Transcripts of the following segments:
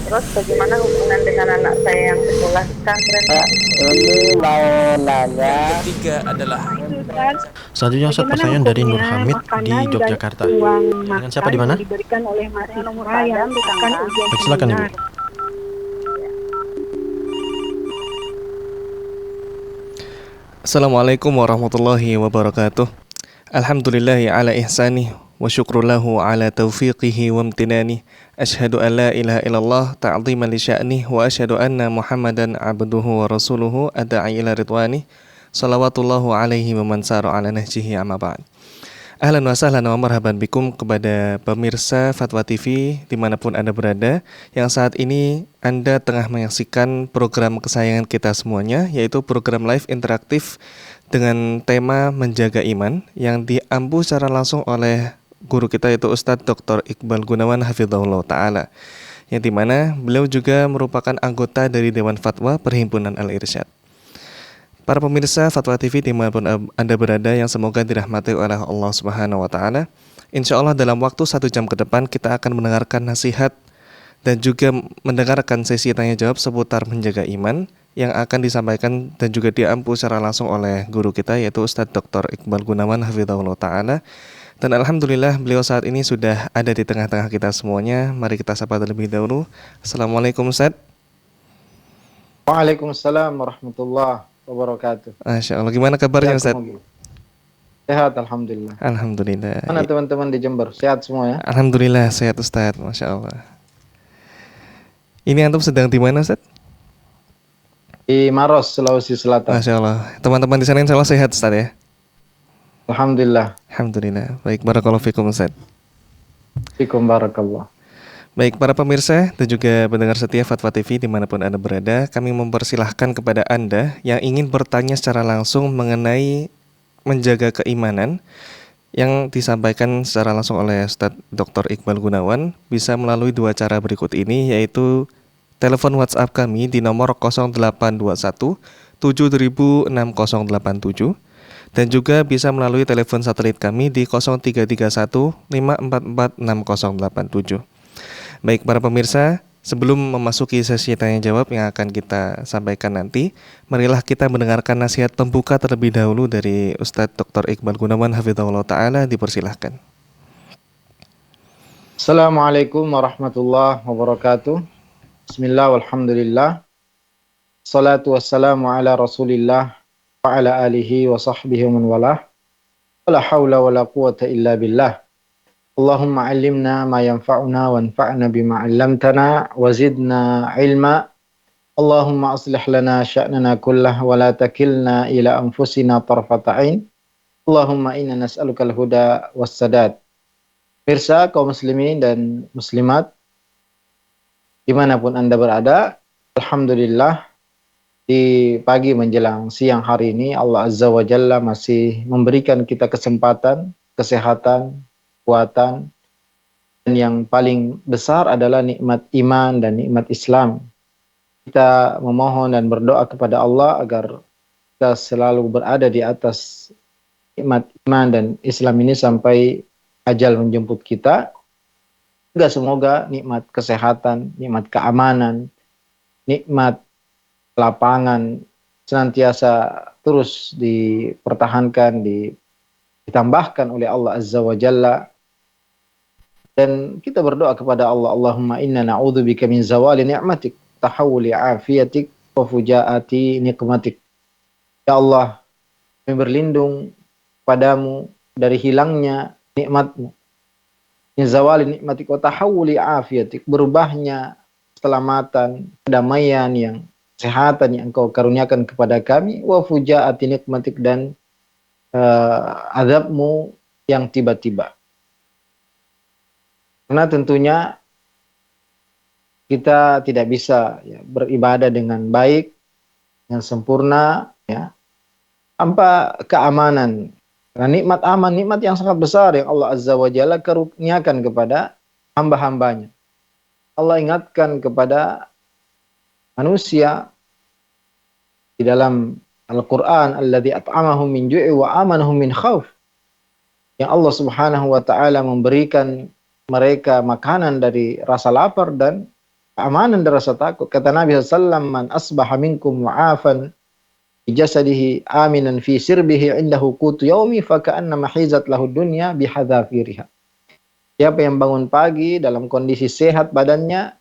Terus bagaimana hubungan dengan anak saya yang sekolah di pesantren, Pak? Ini mau nanya. Yang ketiga adalah Selanjutnya Ustadz, Bagaimana pertanyaan dari Nur hukumnya Hamid di makanan dan Yogyakarta. uang Dengan siapa makan di mana? yang diberikan oleh mahasiswa Padang yang di akan Tangerang. ujian Baik, silakan Ibu. seminar? Assalamualaikum warahmatullahi wabarakatuh. Alhamdulillahi ala ihsanih wa syukrulahu ala taufiqihi wa amtinani. Ashhadu an la ilaha illallah ta'ziman li sya'nih wa ashhadu anna Muhammadan abduhu wa rasuluhu adda'i ila ridwani. Salawatullahu alaihi wa man sara ala nahjihi amma ba'd. Ahlan wa sahlan wa marhaban bikum kepada pemirsa Fatwa TV dimanapun Anda berada, yang saat ini Anda tengah menyaksikan program kesayangan kita semuanya, yaitu program live interaktif dengan tema Menjaga Iman yang diampu secara langsung oleh guru kita, yaitu Ustadz Dr. Iqbal Gunawan Hafizahullah Ta'ala, yang dimana beliau juga merupakan anggota dari Dewan Fatwa Perhimpunan Al-Irsyad. Para pemirsa Fatwa TV dimanapun Anda berada yang semoga dirahmati oleh Allah Subhanahu wa Ta'ala, insya Allah dalam waktu 1 jam ke depan kita akan mendengarkan nasihat dan juga mendengarkan sesi tanya jawab seputar menjaga iman yang akan disampaikan dan juga diampu secara langsung oleh guru kita, yaitu Ustadz Dr. Iqbal Gunawan Hafizahullah Ta'ala. Dan Alhamdulillah beliau saat ini sudah ada di tengah-tengah kita semuanya. Mari kita sapa terlebih dahulu. Assalamualaikum Ustadz. Waalaikumsalam warahmatullahi wabarakatuh. Masya Allah, gimana kabarnya Ustadz? Sehat, alhamdulillah. Alhamdulillah. Mana teman-teman di Jember? Sehat semua ya? Alhamdulillah sehat Ustadz, Masya Allah. Ini antum sedang di mana Ustadz? Di Maros, Sulawesi Selatan. Masya Allah. Teman-teman di sana insya Allah sehat Ustadz ya? Alhamdulillah. Alhamdulillah. Baik, barakallahu fikum Ustadz. Fikum barakallah. Baik, para pemirsa dan juga pendengar setia Fatwa TV dimanapun Anda berada, kami mempersilahkan kepada Anda yang ingin bertanya secara langsung mengenai menjaga keimanan yang disampaikan secara langsung oleh Ustadz Dr. Iqbal Gunawan, bisa melalui 2 cara berikut ini, yaitu telepon WhatsApp kami di nomor 0821 706087 dan juga bisa melalui telepon satelit kami di 0331 544 6087. Baik para pemirsa, sebelum memasuki sesi tanya jawab yang akan kita sampaikan nanti, marilah kita mendengarkan nasihat pembuka terlebih dahulu dari Ustadz Dr. Iqbal Gunawan Hafizahullah Ta'ala, dipersilahkan. Assalamualaikum warahmatullahi wabarakatuh. Bismillah walhamdulillah. Salatu wassalamu ala rasulillah wa ala alihi wa sahbihi wa man walah. Wala hawla wala quwata illa billah. Allahumma allimna ma yanfa'una wanfa'na bima 'allamtana wa zidna ilma. Allahumma aslih lana sya'nana kullah wa la takilna ila anfusina tarfata 'ain. Allahumma inna nas'aluka al-huda was-sadad. Pemirsa kaum muslimin dan muslimat dimanapun Anda berada, alhamdulillah di pagi menjelang siang hari ini Allah Azza wa Jalla masih memberikan kita kesempatan, kesehatan, kekuatan, dan yang paling besar adalah nikmat iman dan nikmat Islam. Kita memohon dan berdoa kepada Allah agar kita selalu berada di atas nikmat iman dan Islam ini sampai ajal menjemput kita. Semoga nikmat kesehatan, nikmat keamanan, nikmat lapangan senantiasa terus dipertahankan, ditambahkan oleh Allah Azza wa Jalla. Dan kita berdoa kepada Allah, Allahumma inna na'udzubika min zawali ni'matik, tahawuli afiatik, wa fujaati nikmatik. Ya Allah, kami berlindung padamu dari hilangnya nikmatmu. Min zawali nikmatik wa tahawuli afiatik, berubahnya keselamatan, kedamaian, yang kesehatan yang Engkau karuniakan kepada kami, wa fujaati nikmatik, dan azabmu yang tiba-tiba. Karena tentunya kita tidak bisa beribadah dengan baik, dengan sempurna, tanpa keamanan. Karena nikmat aman, nikmat yang sangat besar yang Allah Azza wa Jalla karuniakan kepada hamba-hambanya. Allah ingatkan kepada manusia di dalam Al-Quran, alladzi at'amahum min ju'i wa amanahum min khauf. Yang Allah Subhanahu wa Ta'ala memberikan mereka makanan dari rasa lapar dan keamanan dan rasa takut. Kata Nabi SAW, man asbaha minkum mu'afan fi jasadihi aminan fi sirbihi indahu qutu yaumi faka'annama hizat lahu dunya bihadzafiriha. Siapa yang bangun pagi dalam kondisi sehat badannya,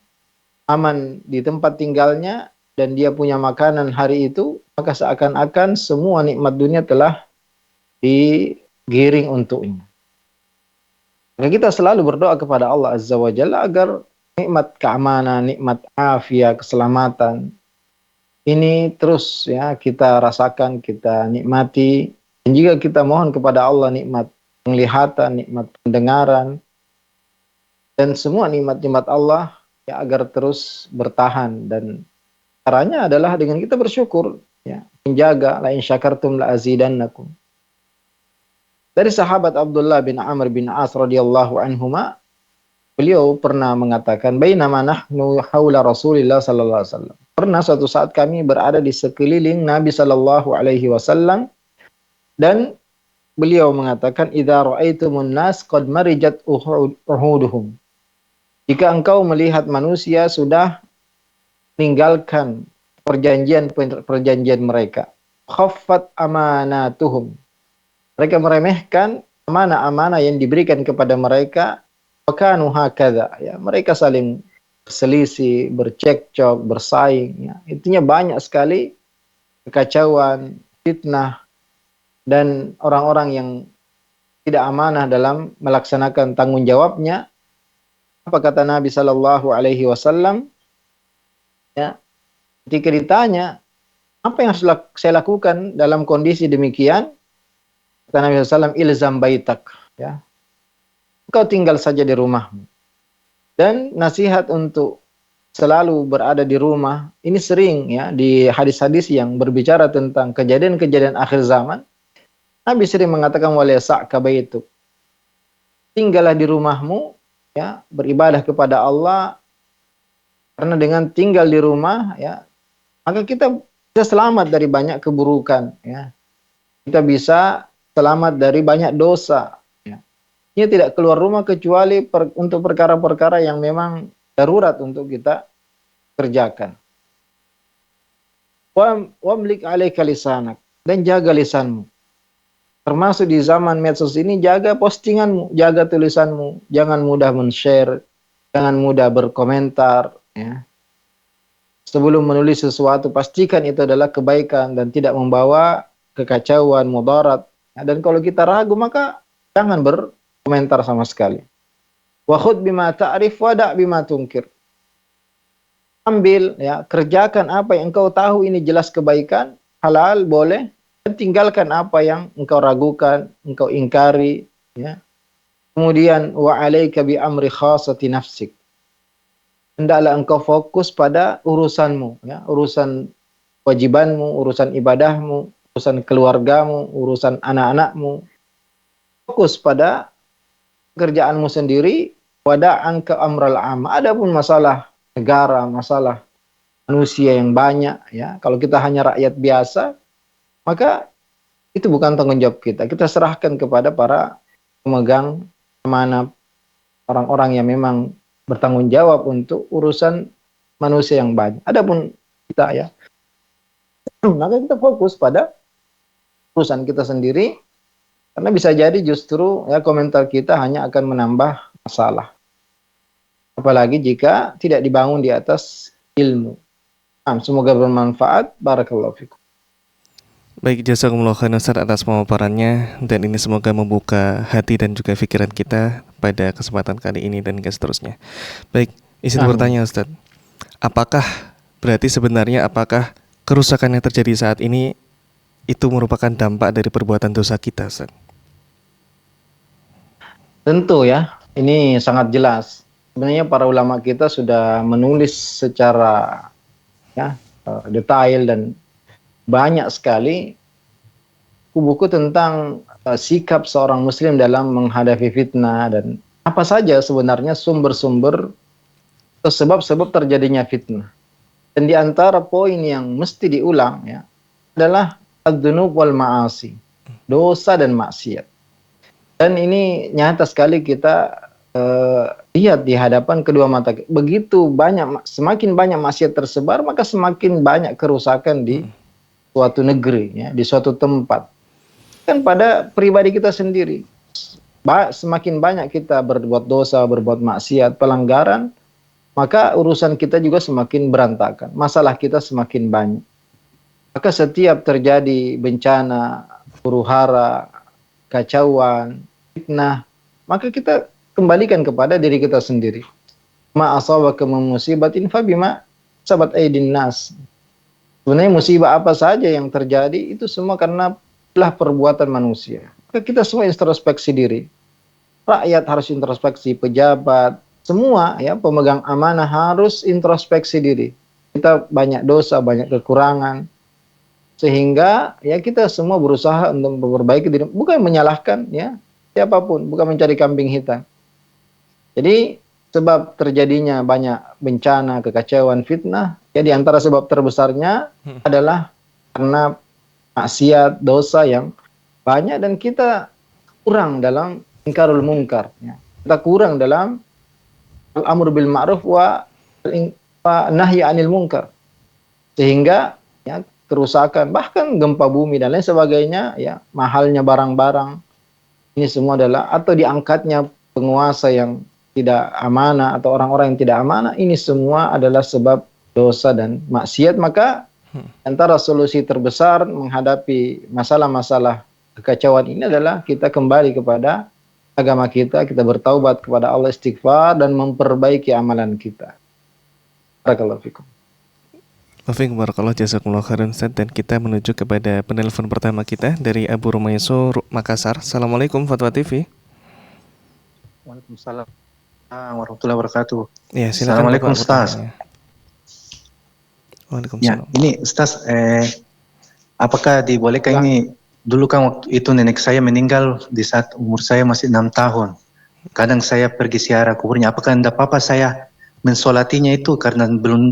aman di tempat tinggalnya, dan dia punya makanan hari itu, maka seakan-akan semua nikmat dunia telah digiring untuknya. Maka kita selalu berdoa kepada Allah Azza wa Jalla agar nikmat keamanan, nikmat afiat, keselamatan ini terus ya kita rasakan, kita nikmati. Dan juga kita mohon kepada Allah nikmat penglihatan, nikmat pendengaran, dan semua nikmat-nikmat Allah ya agar terus bertahan. Dan caranya adalah dengan kita bersyukur, ya, menjaga, la in syakartum la azidannakum. Dari sahabat Abdullah bin Amr bin As radhiyallahu anhuma, beliau pernah mengatakan, bainama nahnu haula Rasulillah sallallahu alaihi wasallam. Pernah suatu saat kami berada di sekeliling Nabi sallallahu alaihi wasallam, dan beliau mengatakan, idza ra'aitumun nas qad marijat uhuduhum. Jika engkau melihat manusia sudah meninggalkan perjanjian mereka, khaffat amanatuhum. Mereka meremehkan amanah-amanah yang diberikan kepada mereka. Wakanu hakadha, ya, mereka saling berselisih, bercekcok, bersaing, ya. Intinya banyak sekali kekacauan, fitnah, dan orang-orang yang tidak amanah dalam melaksanakan tanggung jawabnya. Apa kata Nabi Sallallahu Alaihi Wasallam? Ya, ketika ditanya apa yang harus saya lakukan dalam kondisi demikian, kata Nabi SAW, ilzam baitak, ya, engkau tinggal saja di rumahmu. Dan nasihat untuk selalu berada di rumah ini sering ya di hadis-hadis yang berbicara tentang kejadian-kejadian akhir zaman. Nabi sering mengatakan wala sa'ka baituk, tinggallah di rumahmu, ya, beribadah kepada Allah, karena dengan tinggal di rumah, ya, maka kita bisa selamat dari banyak keburukan, ya. Kita bisa selamat dari banyak dosa, ya. Dia tidak keluar rumah kecuali untuk perkara-perkara yang memang darurat untuk kita kerjakan. Wamlik alaika lisanak, dan jaga lisanmu. Termasuk di zaman medsos ini, jaga postinganmu, jaga tulisanmu, jangan mudah men-share, jangan mudah berkomentar, ya. Sebelum menulis sesuatu, pastikan itu adalah kebaikan dan tidak membawa kekacauan, mudarat. Dan kalau kita ragu, maka jangan berkomentar sama sekali. Wa khudh bima ta'rif wa da' bima tunkir. Ambil, ya, kerjakan apa yang engkau tahu ini jelas kebaikan, halal, boleh. Dan tinggalkan apa yang engkau ragukan, engkau ingkari, ya. Kemudian wa 'alaika bi amri khassati nafsik. Hendaklah engkau fokus pada urusanmu, ya, urusan kewajibanmu, urusan ibadahmu, urusan keluargamu, urusan anak-anakmu. Fokus pada kerjaanmu sendiri, wada'an ke amral 'am. Adapun masalah negara, masalah manusia yang banyak, ya, kalau kita hanya rakyat biasa, maka itu bukan tanggung jawab kita. Kita serahkan kepada para pemegang amanah, orang-orang yang memang bertanggung jawab untuk urusan manusia yang banyak. Adapun kita, ya, maka kita fokus pada urusan kita sendiri, karena bisa jadi justru, ya, komentar kita hanya akan menambah masalah. Apalagi jika tidak dibangun di atas ilmu. Semoga bermanfaat. Barakallahu fikum. Baik, jazakumullah khairan Ustaz atas pemaparannya, dan ini semoga membuka hati dan juga pikiran kita pada kesempatan kali ini dan seterusnya. Baik, izin bertanya Ustaz, apakah apakah kerusakan yang terjadi saat ini itu merupakan dampak dari perbuatan dosa kita, Ustaz? Tentu, ya, ini sangat jelas. Sebenarnya para ulama kita sudah menulis secara, ya, detail dan banyak sekali buku tentang sikap seorang muslim dalam menghadapi fitnah dan apa saja sebenarnya sumber-sumber atau sebab-sebab terjadinya fitnah. Dan di antara poin yang mesti diulang, ya, adalah ad-dzunub wal ma'asi, dosa dan maksiat. Dan ini nyata sekali kita lihat di hadapan kedua mata. Begitu banyak, semakin banyak maksiat tersebar, maka semakin banyak kerusakan di suatu negeri, ya, di suatu tempat. Kan pada pribadi kita sendiri, semakin banyak kita berbuat dosa, berbuat maksiat, pelanggaran, maka urusan kita juga semakin berantakan. Masalah kita semakin banyak. Maka setiap terjadi bencana, huru-hara, kacauan, fitnah, maka kita kembalikan kepada diri kita sendiri. Ma asabaka min musibatin fa bima sabat aydin nas. Sebenarnya musibah apa saja yang terjadi itu semua karena perbuatan manusia. Maka kita semua introspeksi diri. Rakyat harus introspeksi, pejabat, semua ya pemegang amanah harus introspeksi diri. Kita banyak dosa, banyak kekurangan. Sehingga ya kita semua berusaha untuk memperbaiki diri, bukan menyalahkan ya siapapun, bukan mencari kambing hitam. Jadi sebab terjadinya banyak bencana, kekacauan, fitnah, ya di antara sebab terbesarnya adalah karena maksiat, dosa yang banyak dan kita kurang dalam ingkarul munkar. Ya. Kita kurang dalam al-amr bil ma'ruf wa nahyi anil munkar. Sehingga ya, kerusakan, bahkan gempa bumi dan lain sebagainya, ya mahalnya barang-barang, ini semua adalah, atau diangkatnya penguasa yang tidak amanah atau orang-orang yang tidak amanah, ini semua adalah sebab dosa dan maksiat. Maka antara solusi terbesar menghadapi masalah-masalah kekacauan ini adalah kita kembali kepada agama kita bertaubat kepada Allah, istighfar dan memperbaiki amalan kita. Barakallahu fikum. Wafik barakallah, jazakumullah khairan Ustaz. Dan kita menuju kepada penelpon pertama kita dari Abu Rumaiso Makassar. Assalamualaikum Fatwa TV. Waalaikumsalam warahmatullahi wabarakatuh. Ya, silakan. Assalamualaikum Ustaz. Waalaikumsalam. Ya, ini Ustaz, apakah dibolehkan ini, dulu kan waktu itu nenek saya meninggal di saat umur saya masih 6 tahun. Kadang saya pergi ziarah kuburnya, apakah tidak apa-apa saya mensolatinya itu, karena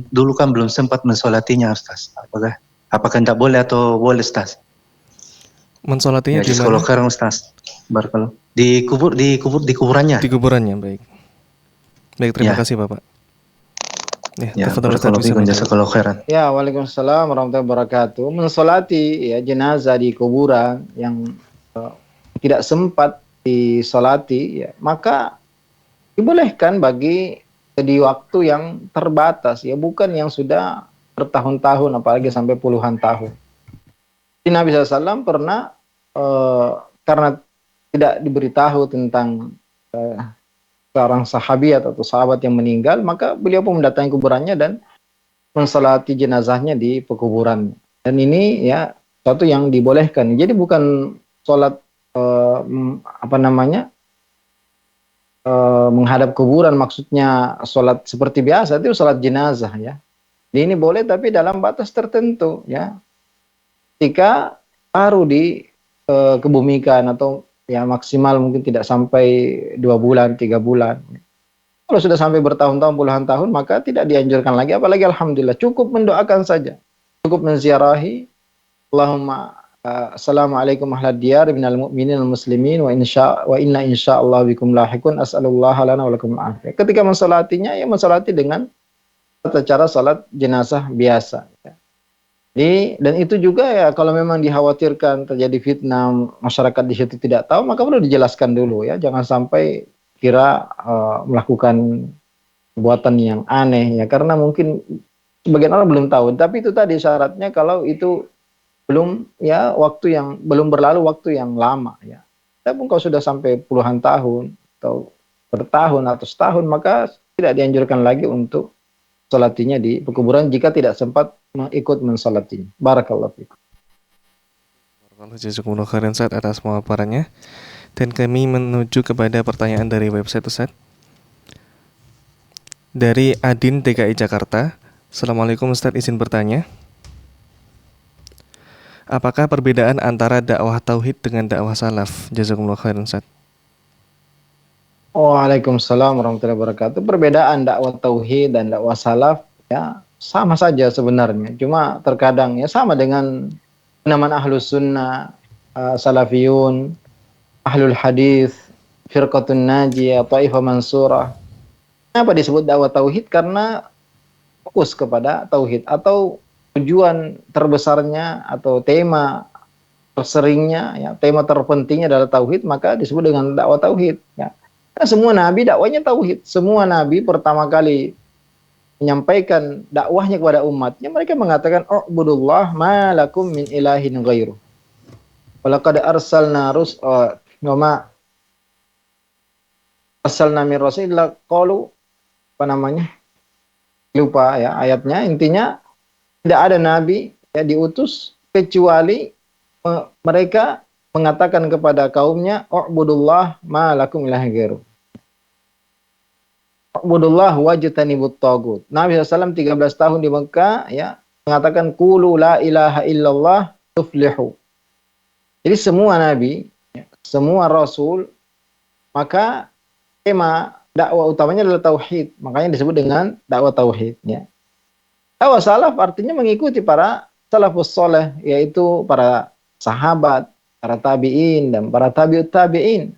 dulu kan belum sempat mensolatinya Ustaz. Apakah tidak boleh atau boleh Ustaz? Mensolatinya ya, di mana? Sekarang Ustaz. Barakallah. Di kuburannya. Di kuburannya, baik. Baik, terima kasih Bapak. Ya, jazakallahu khairan. Ya, waalaikumsalam warahmatullahi wabarakatuh. Mensolati ya jenazah di kuburan yang tidak sempat disolati, ya, maka dibolehkan bagi di waktu yang terbatas, ya, bukan yang sudah bertahun-tahun, apalagi sampai puluhan tahun. Nabi SAW pernah karena tidak diberitahu tentang seorang sahabiat atau sahabat yang meninggal, maka beliau pun mendatangi kuburannya dan mensolati jenazahnya di pekuburan. Dan ini ya suatu yang dibolehkan. Jadi bukan sholat menghadap kuburan, maksudnya sholat seperti biasa, itu sholat jenazah ya. Jadi ini boleh tapi dalam batas tertentu ya. Ketika baru dikebumikan atau ya maksimal mungkin tidak sampai 2 bulan, 3 bulan. Kalau sudah sampai bertahun-tahun, puluhan tahun, maka tidak dianjurkan lagi. Apalagi alhamdulillah cukup mendoakan saja, cukup menziarahi. Allahumma assalamualaikum ahlad diyar minal mu'minin al muslimin wa inna insyaallah bikum lahiqun as'alullah lana wa lakum al-afiyah. Ketika mensolatinya, ya mensolati dengan tata cara salat jenazah biasa. Ya. Dan itu juga ya kalau memang dikhawatirkan terjadi fitnah, masyarakat di situ tidak tahu, maka perlu dijelaskan dulu ya, jangan sampai kira melakukan perbuatan yang aneh ya, karena mungkin sebagian orang belum tahu. Tapi itu tadi syaratnya kalau itu belum ya waktu yang belum berlalu waktu yang lama ya. Tapi kalau sudah sampai puluhan tahun atau bertahun atau setahun, maka tidak dianjurkan lagi untuk solatinya di pekuburan jika tidak sempat ikut mensolatinya. Barakallahu fikum. Barakallahu jazakumullah khairan Ustaz atas pemaparannya. Dan kami menuju kepada pertanyaan dari website Ustaz. Dari Adin DKI Jakarta. Assalamualaikum Ustaz, izin bertanya. Apakah perbedaan antara dakwah tauhid dengan dakwah salaf? Jazakumullah khairan Ustaz. Waalaikumsalam warahmatullahi wabarakatuh. Perbedaan dakwah tauhid dan dakwah salaf ya sama saja sebenarnya. Cuma terkadang ya sama dengan penamaan ahlus sunnah, salafiyun, ahlul hadis, firqatun najiyah, taifah mansurah. Kenapa disebut dakwah tauhid? Karena fokus kepada tauhid, atau tujuan terbesarnya atau tema terseringnya, ya, tema terpentingnya adalah tauhid, maka disebut dengan dakwah tauhid. Ya. Karena semua nabi dakwanya tauhid. Semua nabi pertama kali menyampaikan dakwahnya kepada umatnya, mereka mengatakan, "U'budullah ma lakum min ilahin ghairuh. Walaqad arsalna wa ma arsalna min rasul illa qalu," apa namanya? Lupa ya ayatnya. Intinya tidak ada nabi ya diutus kecuali mereka mengatakan kepada kaumnya, "U'budullah ma lakum ilahin ghairuh. U'budullah wajtanibut tagut." Nabi SAW 13 tahun di Mekah ya mengatakan, "Qulu la ilaha illallah tuflihu." Jadi semua nabi, ya, semua rasul, maka tema dakwah utamanya adalah tauhid. Makanya disebut dengan dakwah tauhid. Ya. Dakwah salaf artinya mengikuti para salafus soleh, yaitu para sahabat, para tabi'in, dan para tabi'ut tabi'in.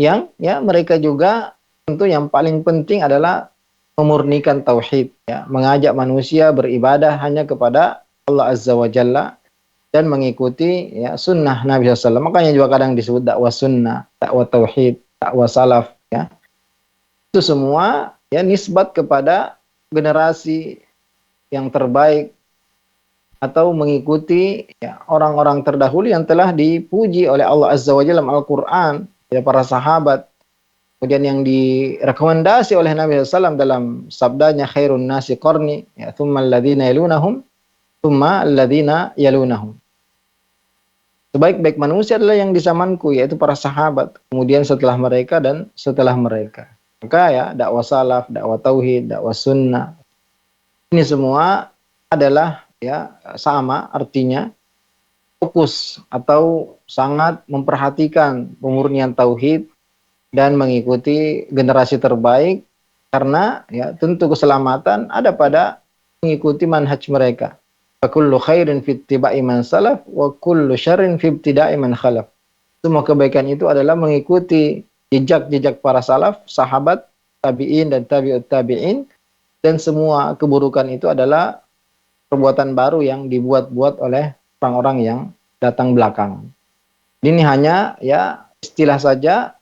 Yang ya mereka juga tentu yang paling penting adalah memurnikan tauhid. Ya. Mengajak manusia beribadah hanya kepada Allah Azza wa Jalla, dan mengikuti ya sunnah Nabi SAW. Makanya juga kadang disebut dakwah sunnah, dakwah tauhid, dakwah salaf. Ya. Itu semua ya nisbat kepada generasi yang terbaik, atau mengikuti ya, orang-orang terdahulu yang telah dipuji oleh Allah Azza wa Jalla dalam Al-Quran, ya, para sahabat. Kemudian yang direkomendasi oleh Nabi SAW dalam sabdanya, "Khairun nasi qarni, ya, thumma alladhina yalunahum, thumma alladhina yalunahum." Sebaik-baik manusia adalah yang di zamanku, yaitu para sahabat. Kemudian setelah mereka dan setelah mereka. Maka ya dakwah salaf, dakwah tauhid, dakwah sunnah, ini semua adalah ya sama artinya fokus atau sangat memperhatikan pemurnian tauhid dan mengikuti generasi terbaik, karena ya tentu keselamatan ada pada mengikuti manhaj mereka. Wa kullu khairin fi ittiba'i man salaf wa kullu syarrin fi ibtida'i man khalaf. Semua kebaikan itu adalah mengikuti jejak-jejak para salaf, sahabat, tabi'in dan tabi'ut tabi'in, dan semua keburukan itu adalah perbuatan baru yang dibuat-buat oleh orang-orang yang datang belakangan. Ini hanya ya istilah saja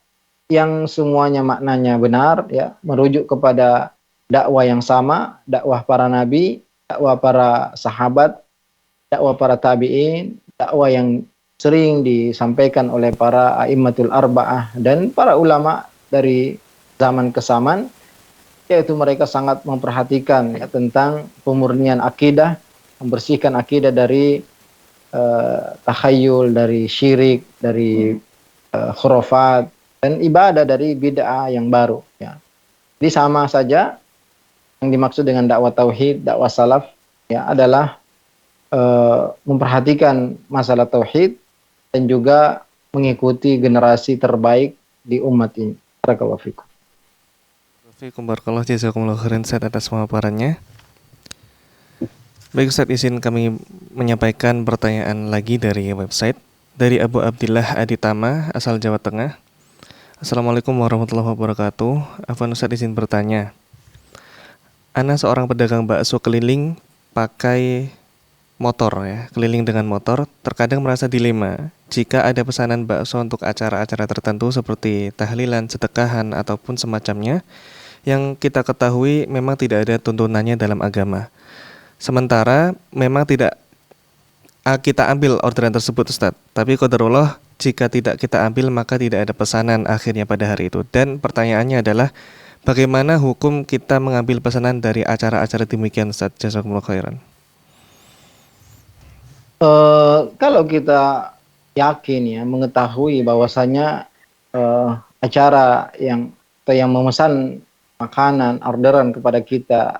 yang semuanya maknanya benar, ya, merujuk kepada dakwah yang sama, dakwah para nabi, dakwah para sahabat, dakwah para tabi'in, dakwah yang sering disampaikan oleh para a'immatul arba'ah dan para ulama dari zaman ke zaman, yaitu mereka sangat memperhatikan ya, tentang pemurnian akidah, membersihkan akidah dari takhayul, dari syirik, dari khurafat, dan ibadah dari bid'ah yang baru. Ya. Jadi sama saja yang dimaksud dengan dakwah tauhid, dakwah salaf ya adalah memperhatikan masalah tauhid dan juga mengikuti generasi terbaik di umat ini. Barakallahu fikum. Barakallahu jazakumullahu khairan Ustaz atas pemaparannya. Baik Ustaz, izin kami menyampaikan pertanyaan lagi dari website dari Abu Abdillah Aditama asal Jawa Tengah. Assalamualaikum warahmatullahi wabarakatuh. Afwan Ustaz, izin bertanya. Ana seorang pedagang bakso keliling pakai motor ya, keliling dengan motor, terkadang merasa dilema jika ada pesanan bakso untuk acara-acara tertentu seperti tahlilan, sedekahan ataupun semacamnya yang kita ketahui memang tidak ada tuntunannya dalam agama. Sementara memang tidak kita ambil orderan tersebut Ustaz, tapi qadarullah jika tidak kita ambil maka tidak ada pesanan akhirnya pada hari itu. Dan pertanyaannya adalah bagaimana hukum kita mengambil pesanan dari acara-acara demikian Ustaz? Jazakumullah khairan. Kalau kita yakin ya mengetahui bahwasanya acara yang memesan makanan orderan kepada kita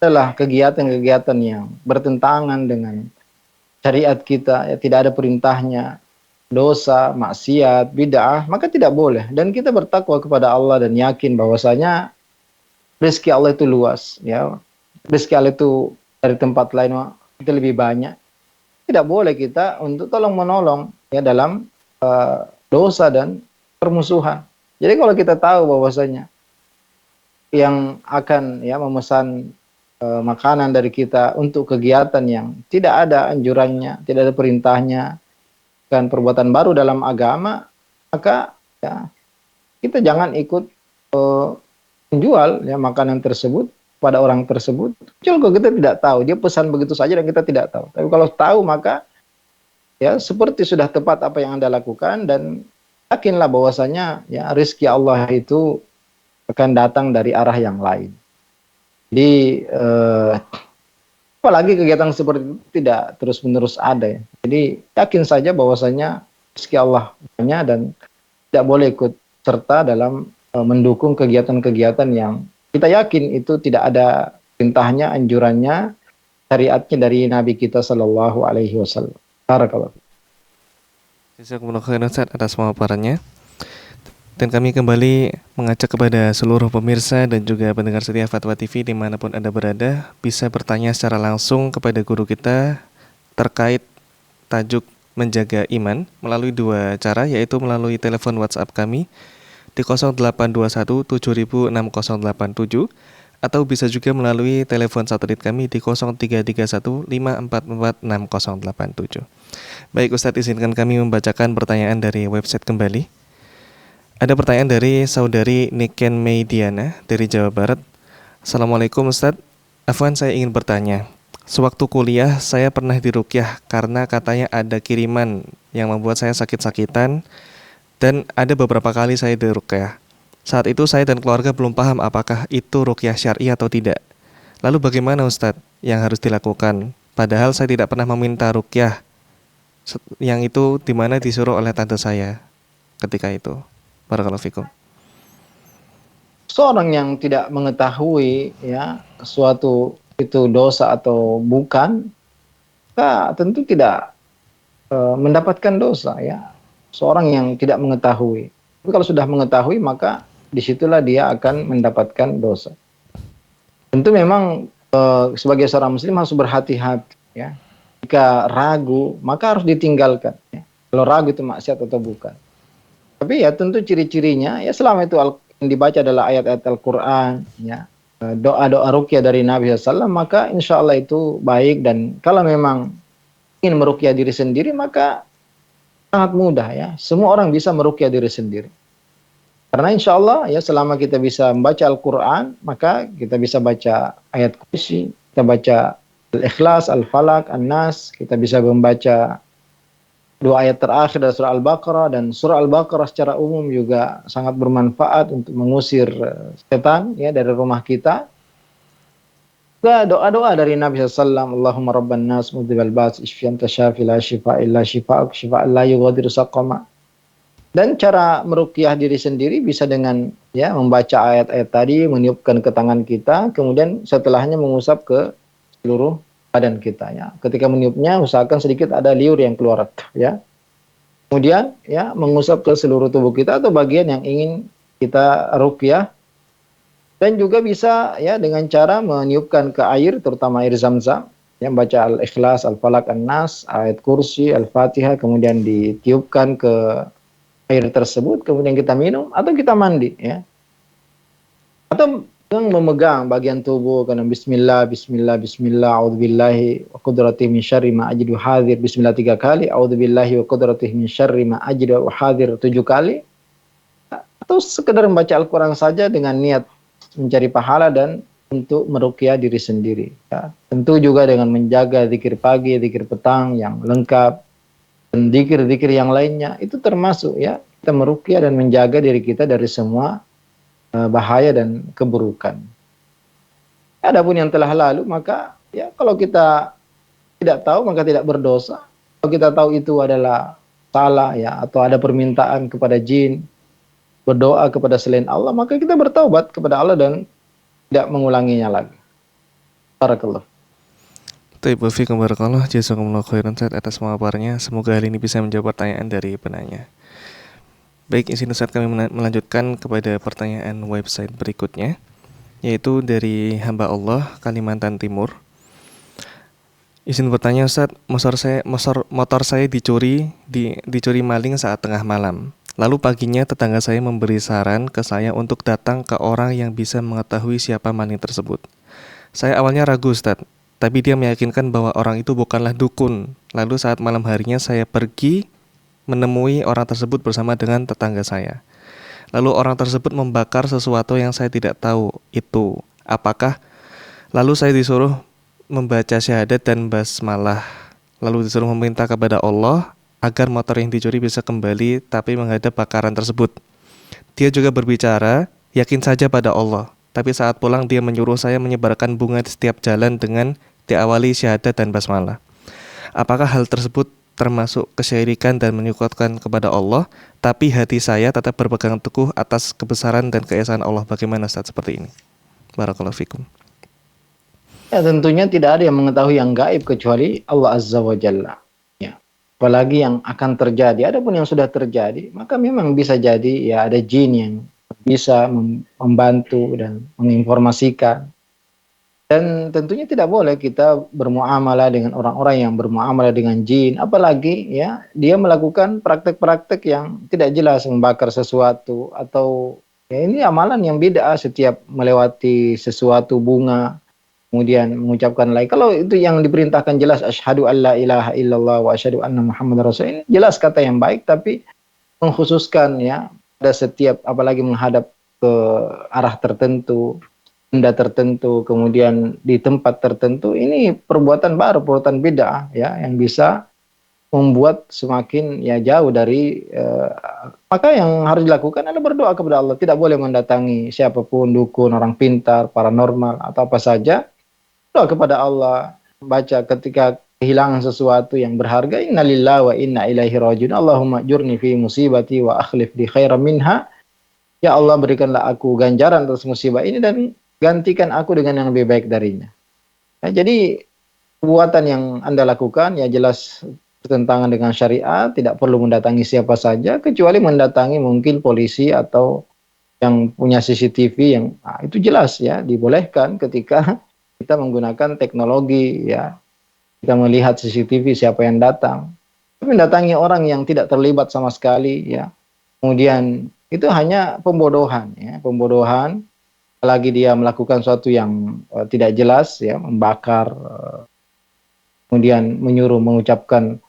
adalah kegiatan-kegiatan yang bertentangan dengan syariat kita, ya tidak ada perintahnya, dosa, maksiat, bid'ah, maka tidak boleh. Dan kita bertakwa kepada Allah dan yakin bahwasanya rezeki Allah itu luas, ya. Rezeki Allah itu dari tempat lain itu lebih banyak. Tidak boleh kita untuk tolong menolong ya dalam dosa dan permusuhan. Jadi kalau kita tahu bahwasanya yang akan ya memesan makanan dari kita untuk kegiatan yang tidak ada anjurannya, tidak ada perintahnya, dan perbuatan baru dalam agama, maka ya kita jangan ikut menjual ya makanan tersebut pada orang tersebut. Kalau kita tidak tahu, dia pesan begitu saja dan kita tidak tahu. Tapi kalau tahu maka ya seperti sudah tepat apa yang Anda lakukan, dan yakinlah bahwasanya ya rezeki Allah itu akan datang dari arah yang lain. Jadi apalagi kegiatan seperti itu tidak terus-menerus ada ya. Jadi yakin saja bahwasanya rezeki Allah banyak dan tidak boleh ikut serta dalam mendukung kegiatan-kegiatan yang kita yakin itu tidak ada perintahnya, anjurannya, syariatnya dari Nabi kita Shallallahu Alaihi Wasallam. Barakallahu. Jazakumullah khairan Ustaz atas pemaparannya. Dan kami kembali mengajak kepada seluruh pemirsa dan juga pendengar setia Fatwa TV dimanapun Anda berada, bisa bertanya secara langsung kepada guru kita terkait tajuk menjaga iman melalui dua cara, yaitu melalui telepon WhatsApp kami di 0821 706087 atau bisa juga melalui telepon satelit kami di 0331 544 6087. Baik Ustadz, izinkan kami membacakan pertanyaan dari website kembali. Ada pertanyaan dari saudari Niken Meidiana dari Jawa Barat. Assalamualaikum Ustadz, Afwan, saya ingin bertanya. Sewaktu kuliah saya pernah diruqyah karena katanya ada kiriman yang membuat saya sakit-sakitan, dan ada beberapa kali saya diruqyah. Saat itu saya dan keluarga belum paham apakah itu ruqyah syar'i atau tidak. Lalu bagaimana Ustadz yang harus dilakukan? Padahal saya tidak pernah meminta ruqyah yang itu dimana disuruh oleh tante saya ketika itu. Barakallahu fikum. Seorang yang tidak mengetahui ya suatu itu dosa atau bukan, maka tentu tidak mendapatkan dosa ya. Seorang yang tidak mengetahui. Tapi kalau sudah mengetahui maka disitulah dia akan mendapatkan dosa. Tentu memang sebagai seorang muslim harus berhati-hati ya. Jika ragu maka harus ditinggalkan ya. Kalau ragu itu maksiat atau bukan. Tapi ya tentu ciri-cirinya ya selama itu yang dibaca adalah ayat-ayat Al-Quran ya, doa-doa ruqyah dari Nabi SAW, maka insya Allah itu baik. Dan kalau memang ingin meruqyah diri sendiri maka sangat mudah ya, semua orang bisa meruqyah diri sendiri. Karena insya Allah ya selama kita bisa membaca Al-Quran maka kita bisa baca ayat kursi, kita baca Al-Ikhlas, Al-Falaq, An-Nas, kita bisa membaca dua ayat terakhir dari surah Al-Baqarah, dan surah Al-Baqarah secara umum juga sangat bermanfaat untuk mengusir setan ya dari rumah kita. Juga doa-doa dari Nabi SAW, Allahumma rabban nas mudhibal ba's ishfi anta syafi la shifa illa shifa'uk shifa'an la yughadiru saqama. Dan cara meruqyah diri sendiri bisa dengan ya membaca ayat-ayat tadi, meniupkan ke tangan kita, kemudian setelahnya mengusap ke seluruh badan kita ya. Ketika meniupnya usahakan sedikit ada liur yang keluar ya. Kemudian ya mengusap ke seluruh tubuh kita atau bagian yang ingin kita ruqyah. Dan juga bisa ya dengan cara meniupkan ke air, terutama air Zam-Zam, yang baca Al-Ikhlas, Al-Falaq, An-Nas, ayat kursi, Al-Fatihah, kemudian ditiupkan ke air tersebut, kemudian kita minum atau kita mandi ya. Atau yang memegang bagian tubuh karena bismillah, bismillah, bismillah, a'udzubillahi wa qudratihi min syarri ma ajidu hadir, bismillah 3 kali, a'udzubillahi wa qudratihi min syarri ma ajidu hadir 7 kali. Atau sekedar membaca Al-Quran saja dengan niat mencari pahala dan untuk meruqyah diri sendiri ya. Tentu juga dengan menjaga zikir pagi, zikir petang yang lengkap, dan zikir-zikir yang lainnya, itu termasuk ya kita meruqyah dan menjaga diri kita dari semua bahaya dan keburukan. Adapun yang telah lalu maka ya kalau kita tidak tahu maka tidak berdosa. Kalau kita tahu itu adalah salah ya, atau ada permintaan kepada jin, berdoa kepada selain Allah, maka kita bertaubat kepada Allah dan tidak mengulanginya lagi. Barakallah. Baik, fiikum barakallah, jazakumullah khairan atas pemaparannya. Semoga hal ini bisa menjawab pertanyaan dari penanya. Baik, izin Ustaz kami melanjutkan kepada pertanyaan website berikutnya, yaitu dari hamba Allah Kalimantan Timur. Izin bertanya Ustaz, motor saya dicuri maling saat tengah malam. Lalu paginya tetangga saya memberi saran ke saya untuk datang ke orang yang bisa mengetahui siapa maling tersebut. Saya awalnya ragu, Ustadz, tapi dia meyakinkan bahwa orang itu bukanlah dukun. Lalu saat malam harinya saya pergi menemui orang tersebut bersama dengan tetangga saya. Lalu orang tersebut membakar sesuatu yang saya tidak tahu itu apakah. Lalu saya disuruh membaca syahadat dan basmalah. Lalu disuruh meminta kepada Allah agar motor yang dicuri bisa kembali tapi menghadap bakaran tersebut. Dia juga berbicara, yakin saja pada Allah. Tapi saat pulang dia menyuruh saya menyebarkan bunga di setiap jalan dengan diawali syahadat dan basmalah. Apakah hal tersebut termasuk kesyirikan dan menyekutukan kepada Allah, tapi hati saya tetap berpegang teguh atas kebesaran dan keesaan Allah? Bagaimana saat seperti ini? Barakallahu fikum. Ya, tentunya tidak ada yang mengetahui yang gaib kecuali Allah Azza wa Jalla. Ya. Apalagi yang akan terjadi. Adapun yang sudah terjadi, maka memang bisa jadi ya ada jin yang bisa membantu dan menginformasikan. Dan tentunya tidak boleh kita bermuamalah dengan orang-orang yang bermuamalah dengan jin, apalagi ya dia melakukan praktek-praktek yang tidak jelas, membakar sesuatu atau ya ini amalan yang bid'ah, setiap melewati sesuatu bunga kemudian mengucapkan la. Kalau itu yang diperintahkan jelas asyhadu alla ilaha illallah wa asyhadu anna muhammadar rasul, ini jelas kata yang baik, tapi mengkhususkan ya pada setiap, apalagi menghadap ke arah tertentu, benda tertentu, kemudian di tempat tertentu, ini perbuatan baru, perbuatan bid'ah ya, yang bisa membuat semakin ya jauh dari maka yang harus dilakukan adalah berdoa kepada Allah. Tidak boleh mendatangi siapapun, dukun, orang pintar, paranormal atau apa saja. Doa kepada Allah, baca ketika kehilangan sesuatu yang berharga, innalillahi wa inna ilaihi rajiun, Allahumma jurni fi musibati wa akhlif di khairan minha. Ya Allah, berikanlah aku ganjaran atas musibah ini dan gantikan aku dengan yang lebih baik darinya. Ya, jadi perbuatan yang Anda lakukan ya jelas bertentangan dengan syariat, tidak perlu mendatangi siapa saja kecuali mendatangi mungkin polisi atau yang punya CCTV yang itu jelas ya dibolehkan ketika kita menggunakan teknologi ya. Kita melihat CCTV siapa yang datang. Tapi mendatangi orang yang tidak terlibat sama sekali ya. Kemudian itu hanya pembodohan ya, pembodohan. Apalagi dia melakukan sesuatu yang tidak jelas ya, membakar, kemudian menyuruh mengucapkan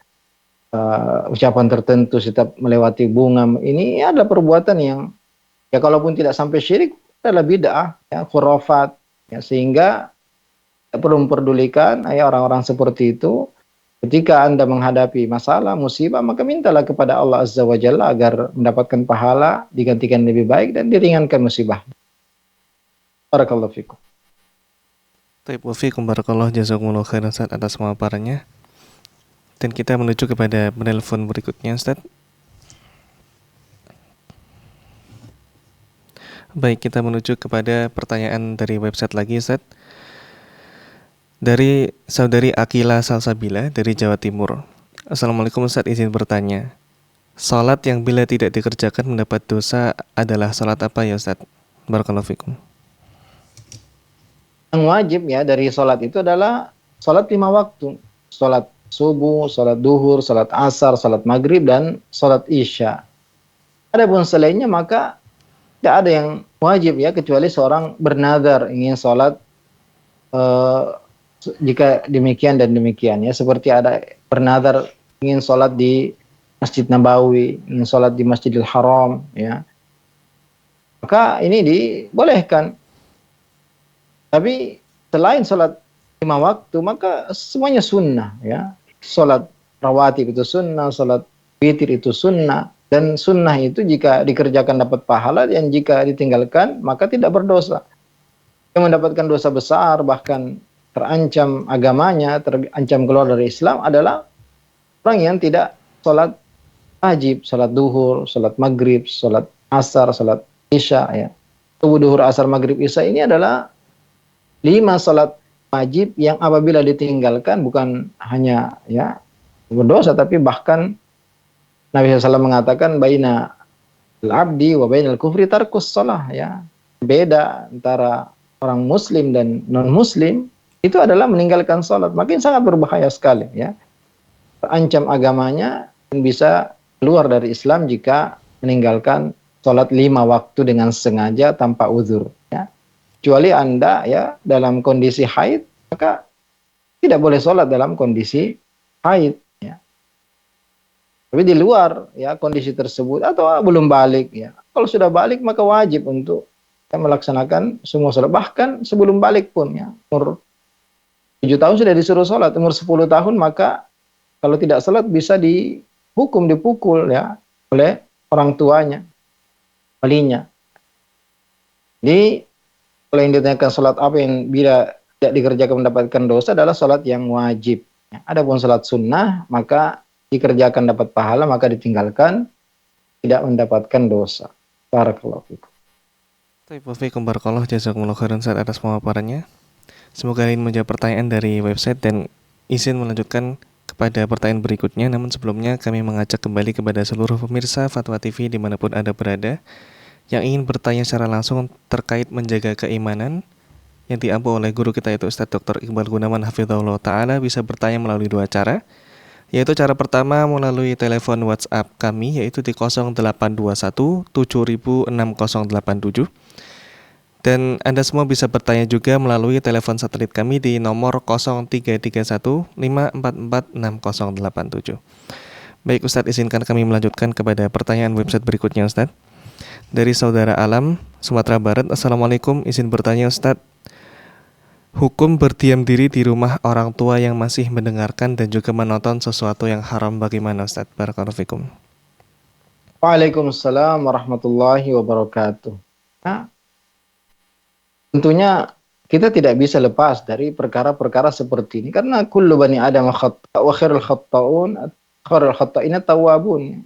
ucapan tertentu setiap melewati bunga, ini adalah perbuatan yang ya kalaupun tidak sampai syirik adalah bid'ah ya, khurafat ya, sehingga tidak perlu memperdulikan ya orang-orang seperti itu. Ketika Anda menghadapi masalah, musibah, maka mintalah kepada Allah Azza wa Jalla agar mendapatkan pahala, digantikan lebih baik dan diringankan musibah. Barakallahu fikum. Taib wa fikum barakallahu, jazakumullah khairan Ustaz atas pemaparannya. Dan kita menuju kepada penelpon berikutnya, Ustaz. Baik, kita menuju kepada pertanyaan dari website lagi, Ustaz. Dari saudari Akila Salsabila dari Jawa Timur. Assalamualaikum Ustaz, izin bertanya. Salat yang bila tidak dikerjakan mendapat dosa adalah salat apa ya Ustaz? Barakallahu fikum. Yang wajib ya dari sholat itu adalah sholat 5 waktu. Sholat subuh, sholat duhur, sholat asar, sholat maghrib, dan sholat isya. Adapun selainnya maka tidak ada yang wajib ya, kecuali seorang bernazar ingin sholat jika demikian dan demikian ya. Seperti ada bernazar ingin sholat di Masjid Nabawi, ingin sholat di Masjidil Haram ya. Maka ini dibolehkan. Tapi selain sholat 5 waktu, maka semuanya sunnah ya. Sholat rawatib itu sunnah, sholat witir itu sunnah. Dan sunnah itu jika dikerjakan dapat pahala, dan jika ditinggalkan maka tidak berdosa. Yang mendapatkan dosa besar, bahkan terancam agamanya, terancam keluar dari Islam adalah orang yang tidak sholat wajib, sholat duhur, sholat maghrib, sholat asar, sholat isya ya. Subuh, duhur, asar, maghrib, isya ini adalah 5 salat wajib yang apabila ditinggalkan bukan hanya ya berdosa, tapi bahkan Nabi SAW mengatakan baina al-abdi wa bainal kufri tarkus shalah ya. Beda antara orang muslim dan non muslim itu adalah meninggalkan salat. Makin sangat berbahaya sekali ya. Terancam agamanya dan bisa keluar dari Islam jika meninggalkan sholat 5 waktu dengan sengaja tanpa uzur. Ya. Kecuali Anda ya dalam kondisi haid, maka tidak boleh sholat dalam kondisi haid. Ya. Tapi di luar ya kondisi tersebut atau belum balik ya. Kalau sudah balik maka wajib untuk melaksanakan semua sholat. Bahkan sebelum balik pun ya. Umur 7 tahun sudah disuruh sholat. Umur 10 tahun maka kalau tidak sholat bisa dihukum, dipukul ya oleh orang tuanya, walinya. Jadi kalau yang ditanyakan sholat apa yang bila tidak dikerjakan mendapatkan dosa adalah sholat yang wajib. Adapun sholat sunnah maka dikerjakan dapat pahala, maka ditinggalkan tidak mendapatkan dosa. Barakallahu fikum. Waalaikumsalam barakallahu jazakumullah khairan Ustaz atas pemaparannya. Semoga ini menjawab pertanyaan dari website dan izin melanjutkan kepada pertanyaan berikutnya. Namun sebelumnya kami mengajak kembali kepada seluruh pemirsa Fatwa TV dimanapun Anda berada yang ingin bertanya secara langsung terkait menjaga keimanan yang diampu oleh guru kita yaitu Ustadz Dr. Iqbal Gunawan Hafizahullah Ta'ala, bisa bertanya melalui 2 cara, yaitu cara pertama melalui telepon WhatsApp kami yaitu di 0821 706087, dan Anda semua bisa bertanya juga melalui telepon satelit kami di nomor 0331 544 6087. Baik Ustadz, izinkan kami melanjutkan kepada pertanyaan website berikutnya Ustadz. Dari Saudara Alam, Sumatera Barat. Assalamualaikum, izin bertanya Ustadz, hukum berdiam diri di rumah orang tua yang masih mendengarkan dan juga menonton sesuatu yang haram bagaimana Ustadz? Barakallahu fikum. Waalaikumsalam warahmatullahi wabarakatuh. Nah, tentunya kita tidak bisa lepas dari perkara-perkara seperti ini karena kullu bani adam khata' wa khairul khata'ina tawwabun.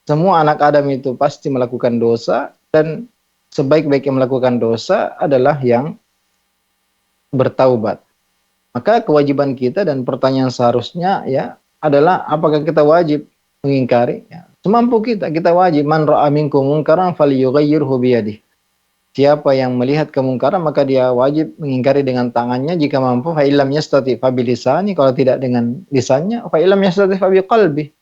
Semua anak Adam itu pasti melakukan dosa dan sebaik-baik yang melakukan dosa adalah yang bertaubat. Maka kewajiban kita dan pertanyaan seharusnya ya adalah apakah kita wajib mengingkari? Ya. Semampu kita wajib. Man ra'a minkum munkaran falyughayyirhu biyadihi. Siapa yang melihat kemungkaran maka dia wajib mengingkari dengan tangannya jika mampu. Fa illam yastati fa bilisani, kalau tidak dengan lisannya. Fa illam yastati fa biqalbi.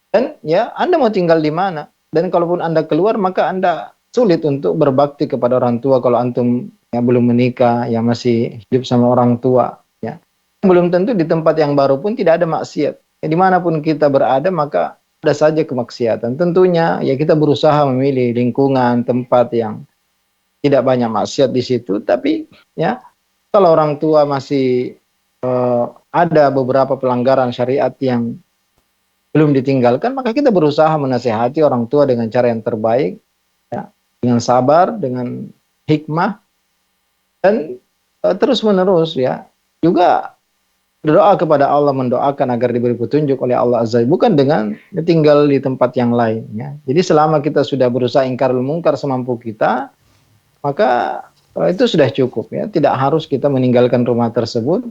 Dan ya Anda mau tinggal di mana? Dan kalaupun Anda keluar maka Anda sulit untuk berbakti kepada orang tua kalau antum yang belum menikah, yang masih hidup sama orang tua. Ya. Belum tentu di tempat yang baru pun tidak ada maksiat. Ya, dimanapun kita berada maka ada saja kemaksiatan. Tentunya ya kita berusaha memilih lingkungan, tempat yang tidak banyak maksiat di situ. Tapi ya kalau orang tua masih ada beberapa pelanggaran syariat yang belum ditinggalkan, maka kita berusaha menasihati orang tua dengan cara yang terbaik, ya, dengan sabar, dengan hikmah, dan terus menerus ya juga berdoa kepada Allah, mendoakan agar diberi petunjuk oleh Allah Azza, bukan dengan tinggal di tempat yang lain. Ya. Jadi selama kita sudah berusaha ingkarul mungkar semampu kita, maka itu sudah cukup. Ya. Tidak harus kita meninggalkan rumah tersebut.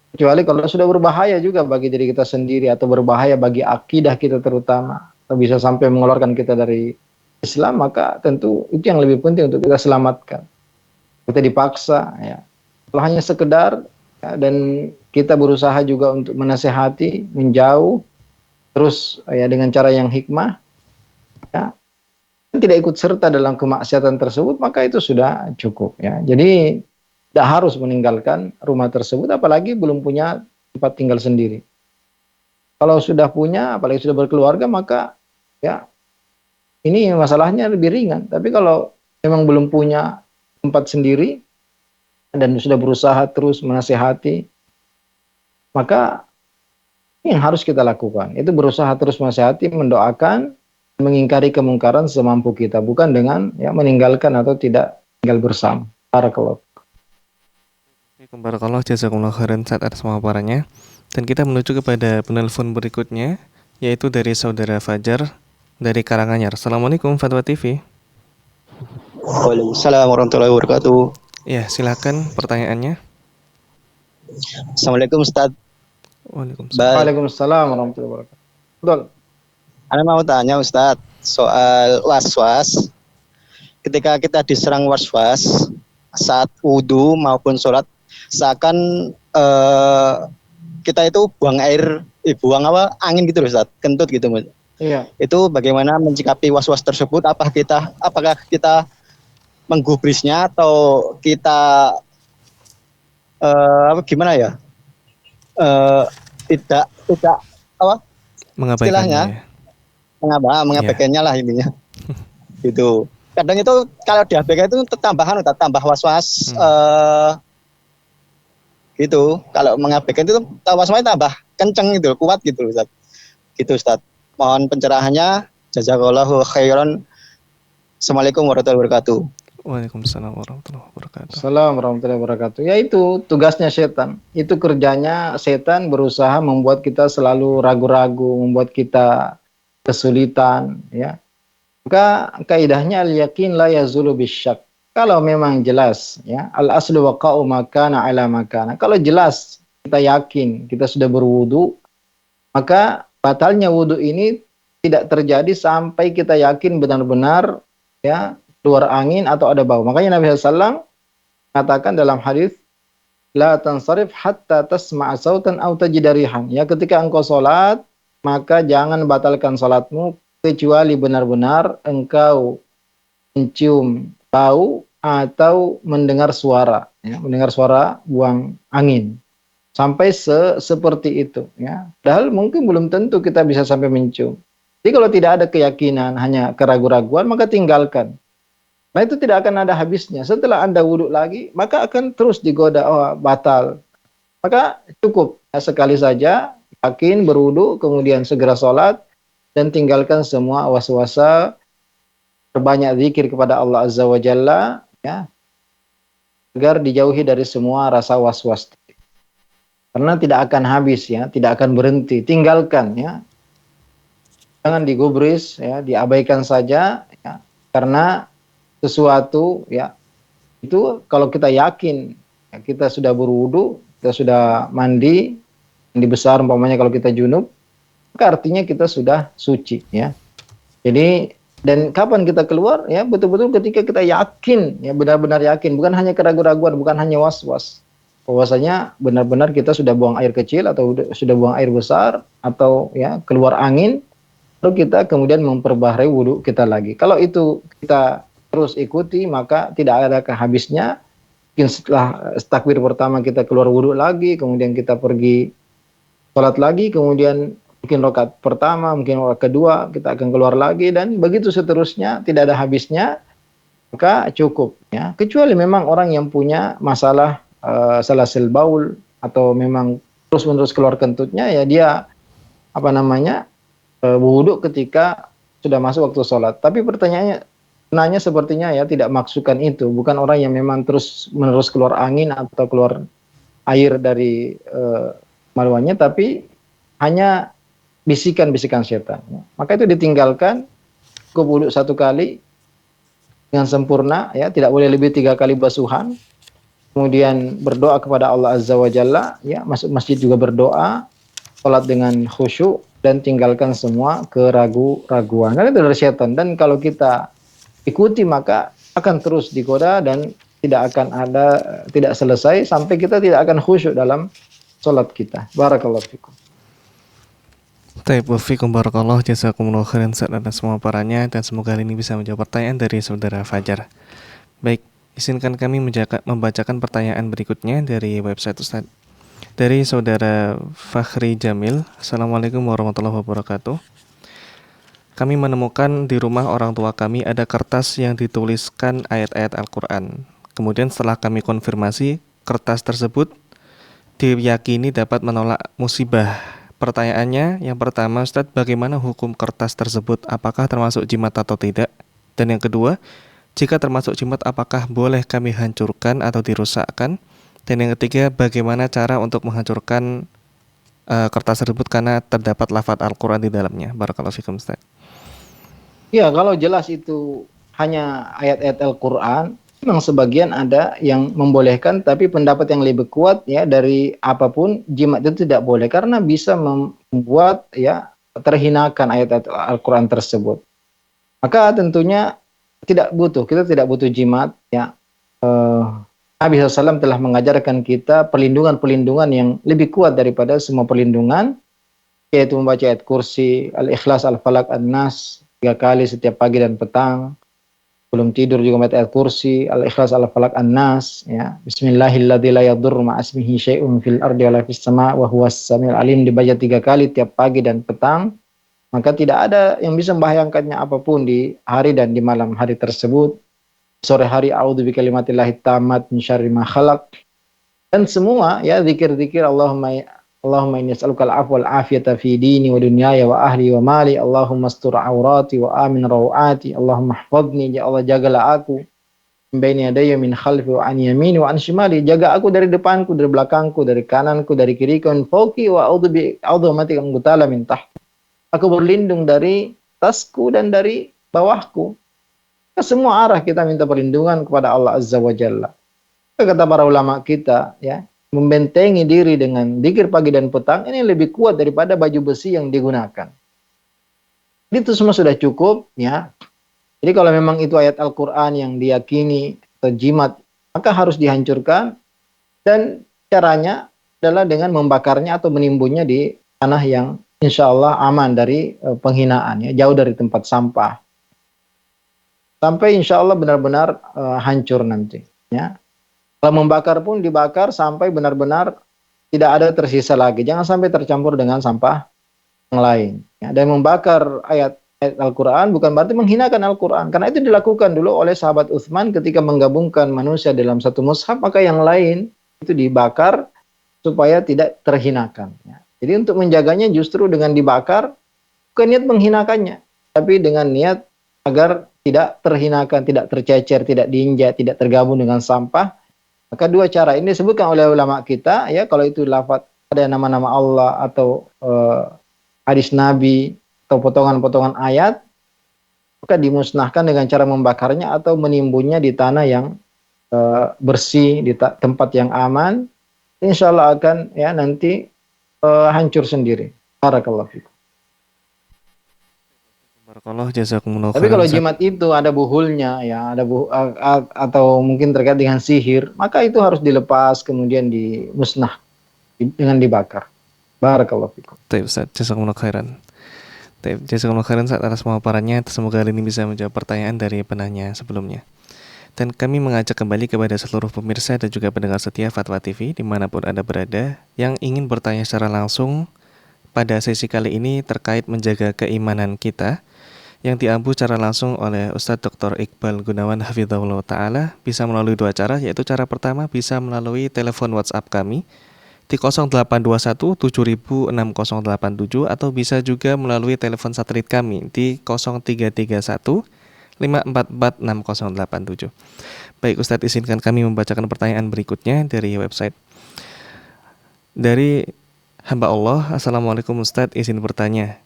Kecuali kalau sudah berbahaya juga bagi diri kita sendiri atau berbahaya bagi akidah kita terutama, atau bisa sampai mengeluarkan kita dari Islam, maka tentu itu yang lebih penting untuk kita selamatkan. Kita dipaksa, ya. Kalau hanya sekedar ya, dan kita berusaha juga untuk menasehati, menjauh, terus ya dengan cara yang hikmah, ya, tidak ikut serta dalam kemaksiatan tersebut, maka itu sudah cukup. Ya. Jadi tidak harus meninggalkan rumah tersebut, apalagi belum punya tempat tinggal sendiri. Kalau sudah punya, apalagi sudah berkeluarga, maka ya ini masalahnya lebih ringan. Tapi kalau memang belum punya tempat sendiri dan sudah berusaha terus menasihati, maka ini yang harus kita lakukan. Itu berusaha terus menasihati, mendoakan, mengingkari kemungkaran semampu kita, bukan dengan ya meninggalkan atau tidak tinggal bersama. Barakallahu. Barakallahu jazakumullah khairan atas pemaparannya. Dan kita menuju kepada penelpon berikutnya, yaitu dari Saudara Fajar dari Karanganyar. Assalamualaikum Fatwa TV. Waalaikumsalam warahmatullahi wabarakatuh. Ya, silakan pertanyaannya. Assalamualaikum Ustaz. Waalaikumsalam warahmatullahi wabarakatuh. Betul. Ana mau tanya Ustaz soal was-was. Ketika kita diserang was-was saat wudu maupun sholat, seakan kita itu buang air, buang apa angin gitu loh Ustaz, kentut gitu. Iya. Itu bagaimana mencikapi was-was tersebut? Apakah kita menggubrisnya atau kita gimana ya? Tidak apa Mengabaikannya istilahnya ya. mengapa Iya. mengabaikannya lah intinya. Gitu. Kadang itu kalau diabaikan itu tambah was-was gitu. Kalau mengabaikan itu was-wasnya tambah kenceng gitu, kuat gitu Ustaz. Gitu Ustaz. Mohon pencerahannya. Jazakallahu khairan. Assalamualaikum warahmatullahi wabarakatuh. Waalaikumsalam warahmatullahi wabarakatuh. Assalamualaikum warahmatullahi wabarakatuh. Ya itu tugasnya setan. Itu kerjanya setan berusaha membuat kita selalu ragu-ragu, membuat kita kesulitan, ya. Maka kaidahnya al-yakin la yazulu bisyak. Kalau memang jelas, ya, al-aslu waqa'u makana ala makana. Kalau jelas kita yakin kita sudah berwudu, maka batalnya wudu ini tidak terjadi sampai kita yakin benar-benar ya keluar angin atau ada bau. Makanya Nabi SAW mengatakan dalam hadis la tansarif hatta tasma'a sautan aw tajida rihan. Ya, ketika engkau salat, maka jangan batalkan salatmu kecuali benar-benar engkau mencium bau atau mendengar suara, ya, mendengar suara buang angin. Sampai seperti itu, ya. Padahal mungkin belum tentu kita bisa sampai mencium. Jadi kalau tidak ada keyakinan, hanya keraguan-raguan, maka tinggalkan. Nah itu tidak akan ada habisnya. Setelah Anda wudhu lagi, maka akan terus digoda, oh batal. Maka cukup, ya, sekali saja, yakin, berwudhu, kemudian segera sholat, dan tinggalkan semua was-wasa, perbanyak zikir kepada Allah Azza wa Jalla, ya, agar dijauhi dari semua rasa was-was. Karena tidak akan habis, ya, tidak akan berhenti. Tinggalkan, ya. Jangan digubris, ya, diabaikan saja, ya, karena sesuatu, ya, itu kalau kita yakin, ya, kita sudah berwudu, kita sudah mandi besar, umpamanya kalau kita junub, maka artinya kita sudah suci, ya. Jadi dan kapan kita keluar, ya, betul-betul ketika kita yakin, ya, benar-benar yakin, bukan hanya keraguan-raguan, bukan hanya was-was. Bahwasanya benar-benar kita sudah buang air kecil atau sudah buang air besar atau ya keluar angin, lalu kita kemudian memperbaharui wudhu kita lagi. Kalau itu kita terus ikuti, maka tidak ada habisnya. Mungkin setelah takbir pertama kita keluar wudhu lagi, kemudian kita pergi sholat lagi, kemudian mungkin rakaat pertama, mungkin rakaat kedua, kita akan keluar lagi, dan begitu seterusnya, tidak ada habisnya, maka cukup, ya. Kecuali memang orang yang punya masalah salasil baul, atau memang terus-menerus keluar kentutnya, ya dia wudhu ketika sudah masuk waktu sholat. Tapi pertanyaannya, nanya sepertinya ya tidak maksudkan itu, bukan orang yang memang terus-menerus keluar angin atau keluar air dari maluannya, tapi hanya bisikan-bisikan setan. Maka itu ditinggalkan, wudhu satu kali dengan sempurna, ya, tidak boleh lebih 3 kali basuhan. Kemudian berdoa kepada Allah Azza wa Jalla, ya, masuk masjid juga berdoa, sholat dengan khusyuk, dan tinggalkan semua keraguan-raguan. Karena itu dari setan, dan kalau kita ikuti maka akan terus digoda dan tidak selesai sampai kita tidak akan khusyuk dalam sholat kita. Barakallahu fikum. Taib wafikum barakallah, jazakumullah khairan atas semua paranya, dan semoga hari ini bisa menjawab pertanyaan dari saudara Fajar. Baik, izinkan kami membacakan pertanyaan berikutnya dari website Ustaz. Dari saudara Fakhri Jamil. Assalamualaikum warahmatullahi wabarakatuh. Kami menemukan di rumah orang tua kami ada kertas yang dituliskan ayat-ayat Al-Quran. Kemudian setelah kami konfirmasi, kertas tersebut diyakini dapat menolak musibah. Pertanyaannya, yang pertama Ustadz, bagaimana hukum kertas tersebut? Apakah termasuk jimat atau tidak? Dan yang kedua, jika termasuk jimat, apakah boleh kami hancurkan atau dirusakkan? Dan yang ketiga, bagaimana cara untuk menghancurkan kertas tersebut karena terdapat lafaz Al-Quran di dalamnya? Barakallahu fikum Ustadz. Ya, kalau jelas itu hanya ayat-ayat Al-Quran, memang sebagian ada yang membolehkan, tapi pendapat yang lebih kuat, ya, dari apapun jimat itu tidak boleh karena bisa membuat, ya, terhinakan ayat-ayat Al-Quran tersebut. Maka tentunya kita tidak butuh jimat, ya. Nabi SAW telah mengajarkan kita perlindungan-perlindungan yang lebih kuat daripada semua perlindungan, yaitu membaca ayat kursi, Al-Ikhlas, Al-Falaq, An-Nas 3 kali setiap pagi dan petang. Belum tidur juga membaca ayat kursi, Al-Ikhlas, Al-Falaq, An-Nas, ya. Bismillahilladzi la yadurru ma'asmihi syai'un fil ardi wala fis sama' wa huwas samiul alim, dibaca 3 kali tiap pagi dan petang. Maka tidak ada yang bisa membahayakannya apapun di hari dan di malam hari tersebut. Sore hari a'udzu bikalimatillahi tammat min syarri ma khalaq. Dan semua ya zikir-zikir Allahumma inni as'alukal afwa wal afiyata fi dini wa dunyaya wa ahli wa mali. Allahumma astur aurati wa amin rawati. Allahumma ihfazni, ya Allah jagalah aku min baini yadayya min khalfi wa an yamini wa an shimali. Jaga aku dari depanku, dari belakangku, dari kananku, dari kiriku, min fawqi wa a'udzu bi'azamatika an ughtala min tahti. Aku berlindung dari tasku dan dari bawahku. Ke semua arah kita minta perlindungan kepada Allah Azza wa Jalla. Kata para ulama kita, ya, membentengi diri dengan zikir pagi dan petang ini lebih kuat daripada baju besi yang digunakan. Itu semua sudah cukup, ya. Jadi kalau memang itu ayat Al-Quran yang diyakini atau jimat, maka harus dihancurkan, dan caranya adalah dengan membakarnya atau menimbunnya di tanah yang insya Allah aman dari penghinaan, ya, jauh dari tempat sampah, sampai insya Allah benar-benar hancur nanti. Ya. Kalau membakar pun dibakar sampai benar-benar tidak ada tersisa lagi, jangan sampai tercampur dengan sampah yang lain. Ya. Dan membakar ayat Al-Quran bukan berarti menghinakan Al-Quran, karena itu dilakukan dulu oleh sahabat Utsman ketika menggabungkan manusia dalam satu mushaf, maka yang lain itu dibakar supaya tidak terhinakan. Ya. Jadi untuk menjaganya justru dengan dibakar, bukan niat menghinakannya, tapi dengan niat agar tidak terhinakan, tidak tercecer, tidak diinjak, tidak tergabung dengan sampah. Maka 2 cara ini disebutkan oleh ulama kita, ya, kalau itu lafaz ada nama-nama Allah atau hadis Nabi atau potongan-potongan ayat, maka dimusnahkan dengan cara membakarnya atau menimbunnya di tanah yang bersih, di tempat yang aman. Insya Allah akan, ya, nanti hancur sendiri. Barakallahu fikum. Barakallah, jazakumullah Tapi kalau khairan. jimat itu ada buhulnya, ya, ada atau mungkin terkait dengan sihir, maka itu harus dilepas kemudian dimusnah dengan dibakar. Barakallahu fikum. Baik Ustaz, jazakumullah khairan. Baik, jazakumullah khairan Ustaz atas pemaparannya. Semoga hal ini bisa menjawab pertanyaan dari penanya sebelumnya. Dan kami mengajak kembali kepada seluruh pemirsa dan juga pendengar setia Fatwa TV dimanapun Anda berada yang ingin bertanya secara langsung pada sesi kali ini terkait menjaga keimanan kita, yang diampu secara langsung oleh Ustadz Dr. Iqbal Gunawan Hafizahullah Ta'ala, bisa melalui 2 cara, yaitu cara pertama bisa melalui telepon WhatsApp kami di 0821 706087, atau bisa juga melalui telepon satelit kami di 0331 5446087. Baik Ustadz, izinkan kami membacakan pertanyaan berikutnya dari website. Dari hamba Allah, Assalamualaikum Ustadz, izin bertanya,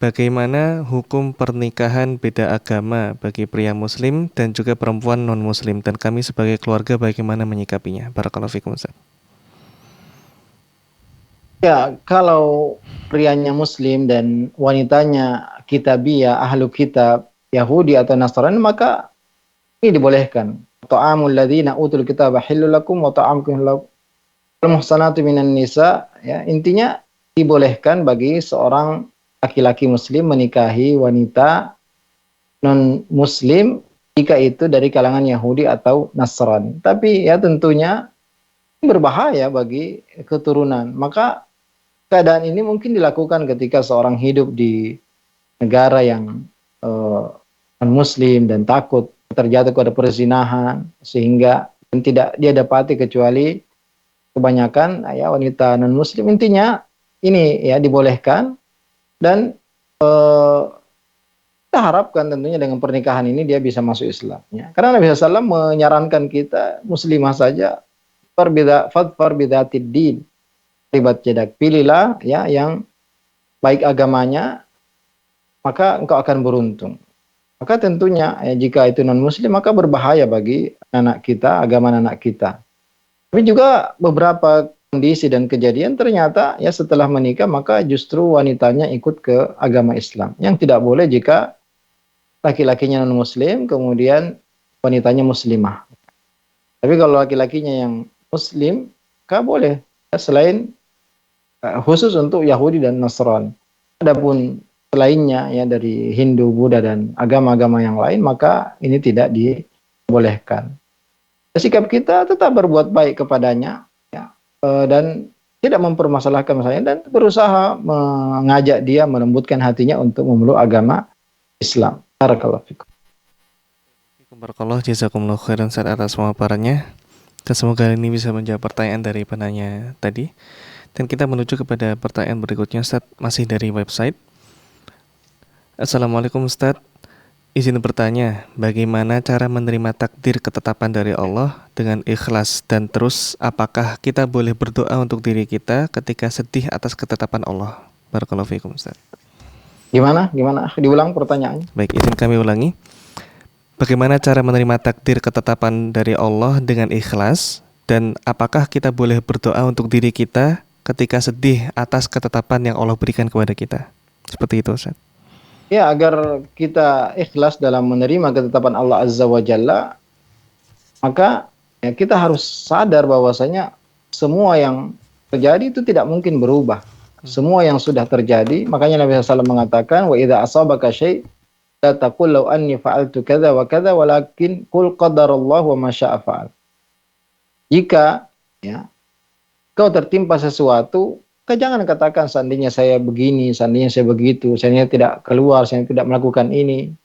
bagaimana hukum pernikahan beda agama bagi pria muslim dan juga perempuan non muslim, dan kami sebagai keluarga bagaimana menyikapinya? Barakallahu fikum Ustadz. Ya, kalau prianya muslim dan wanitanya kitabiyah, ahlu kitab, Yahudi atau Nasrani, maka ini dibolehkan. Ta'amul ladzina utul kitaba halal lakum wa ta'amukum lakum. Al-muhsanatu minan nisa, ya, intinya dibolehkan bagi seorang laki-laki muslim menikahi wanita non muslim jika itu dari kalangan Yahudi atau Nasrani. Tapi ya tentunya berbahaya bagi keturunan. Maka keadaan ini mungkin dilakukan ketika seorang hidup di negara yang non-muslim dan takut terjatuh pada perzinahan, sehingga tidak dia dapati kecuali kebanyakan, ya, wanita non-muslim. Intinya ini, ya, dibolehkan, dan kita harapkan tentunya dengan pernikahan ini dia bisa masuk Islam, ya. Karena Nabi SAW menyarankan kita muslimah saja, fadfar bidzatid din, ribat jadak, pilihlah, ya, yang baik agamanya, maka engkau akan beruntung. Maka tentunya, ya, jika itu non muslim maka berbahaya bagi anak kita, agama anak kita. Tapi juga beberapa kondisi dan kejadian ternyata, ya, setelah menikah maka justru wanitanya ikut ke agama Islam. Yang tidak boleh jika laki-lakinya non muslim kemudian wanitanya muslimah. Tapi kalau laki-lakinya yang muslim, maka boleh, ya, selain khusus untuk Yahudi dan Nasrani. Adapun selainnya ya dari Hindu, Buddha dan agama-agama yang lain, maka ini tidak dibolehkan. Sikap kita tetap berbuat baik kepadanya ya, dan tidak mempermasalahkan masalahnya dan berusaha mengajak dia melembutkan hatinya untuk memeluk agama Islam. Barakallahu fikum. Barakallah, jazakumullah khairan Ustaz atas pemaparannya. Dan semoga ini bisa menjawab pertanyaan dari penanya tadi. Dan kita menuju kepada pertanyaan berikutnya Ustaz, masih dari website. Assalamualaikum Ustaz, izin bertanya, bagaimana cara menerima takdir ketetapan dari Allah dengan ikhlas, dan terus apakah kita boleh berdoa untuk diri kita ketika sedih atas ketetapan Allah? Barakallahu fikum Ustaz. Gimana? Diulang pertanyaannya. Baik, izin kami ulangi. Bagaimana cara menerima takdir ketetapan dari Allah dengan ikhlas, dan apakah kita boleh berdoa untuk diri kita ketika sedih atas ketetapan yang Allah berikan kepada kita? Seperti itu Ustaz. Ya, agar kita ikhlas dalam menerima ketetapan Allah Azza wa Jalla, maka ya, kita harus sadar bahwasanya semua yang terjadi itu tidak mungkin berubah. Semua yang sudah terjadi, makanya Nabi SAW mengatakan, wa idza asabaka syai' la taqul law anni fa'altu kadza wa kadza walakin qul qadarallahu wa ma syaa fa'al. Jika ya kau tertimpa sesuatu, kau jangan katakan seandainya saya begini, seandainya saya begitu, seandainya tidak keluar, seandainya tidak melakukan ini.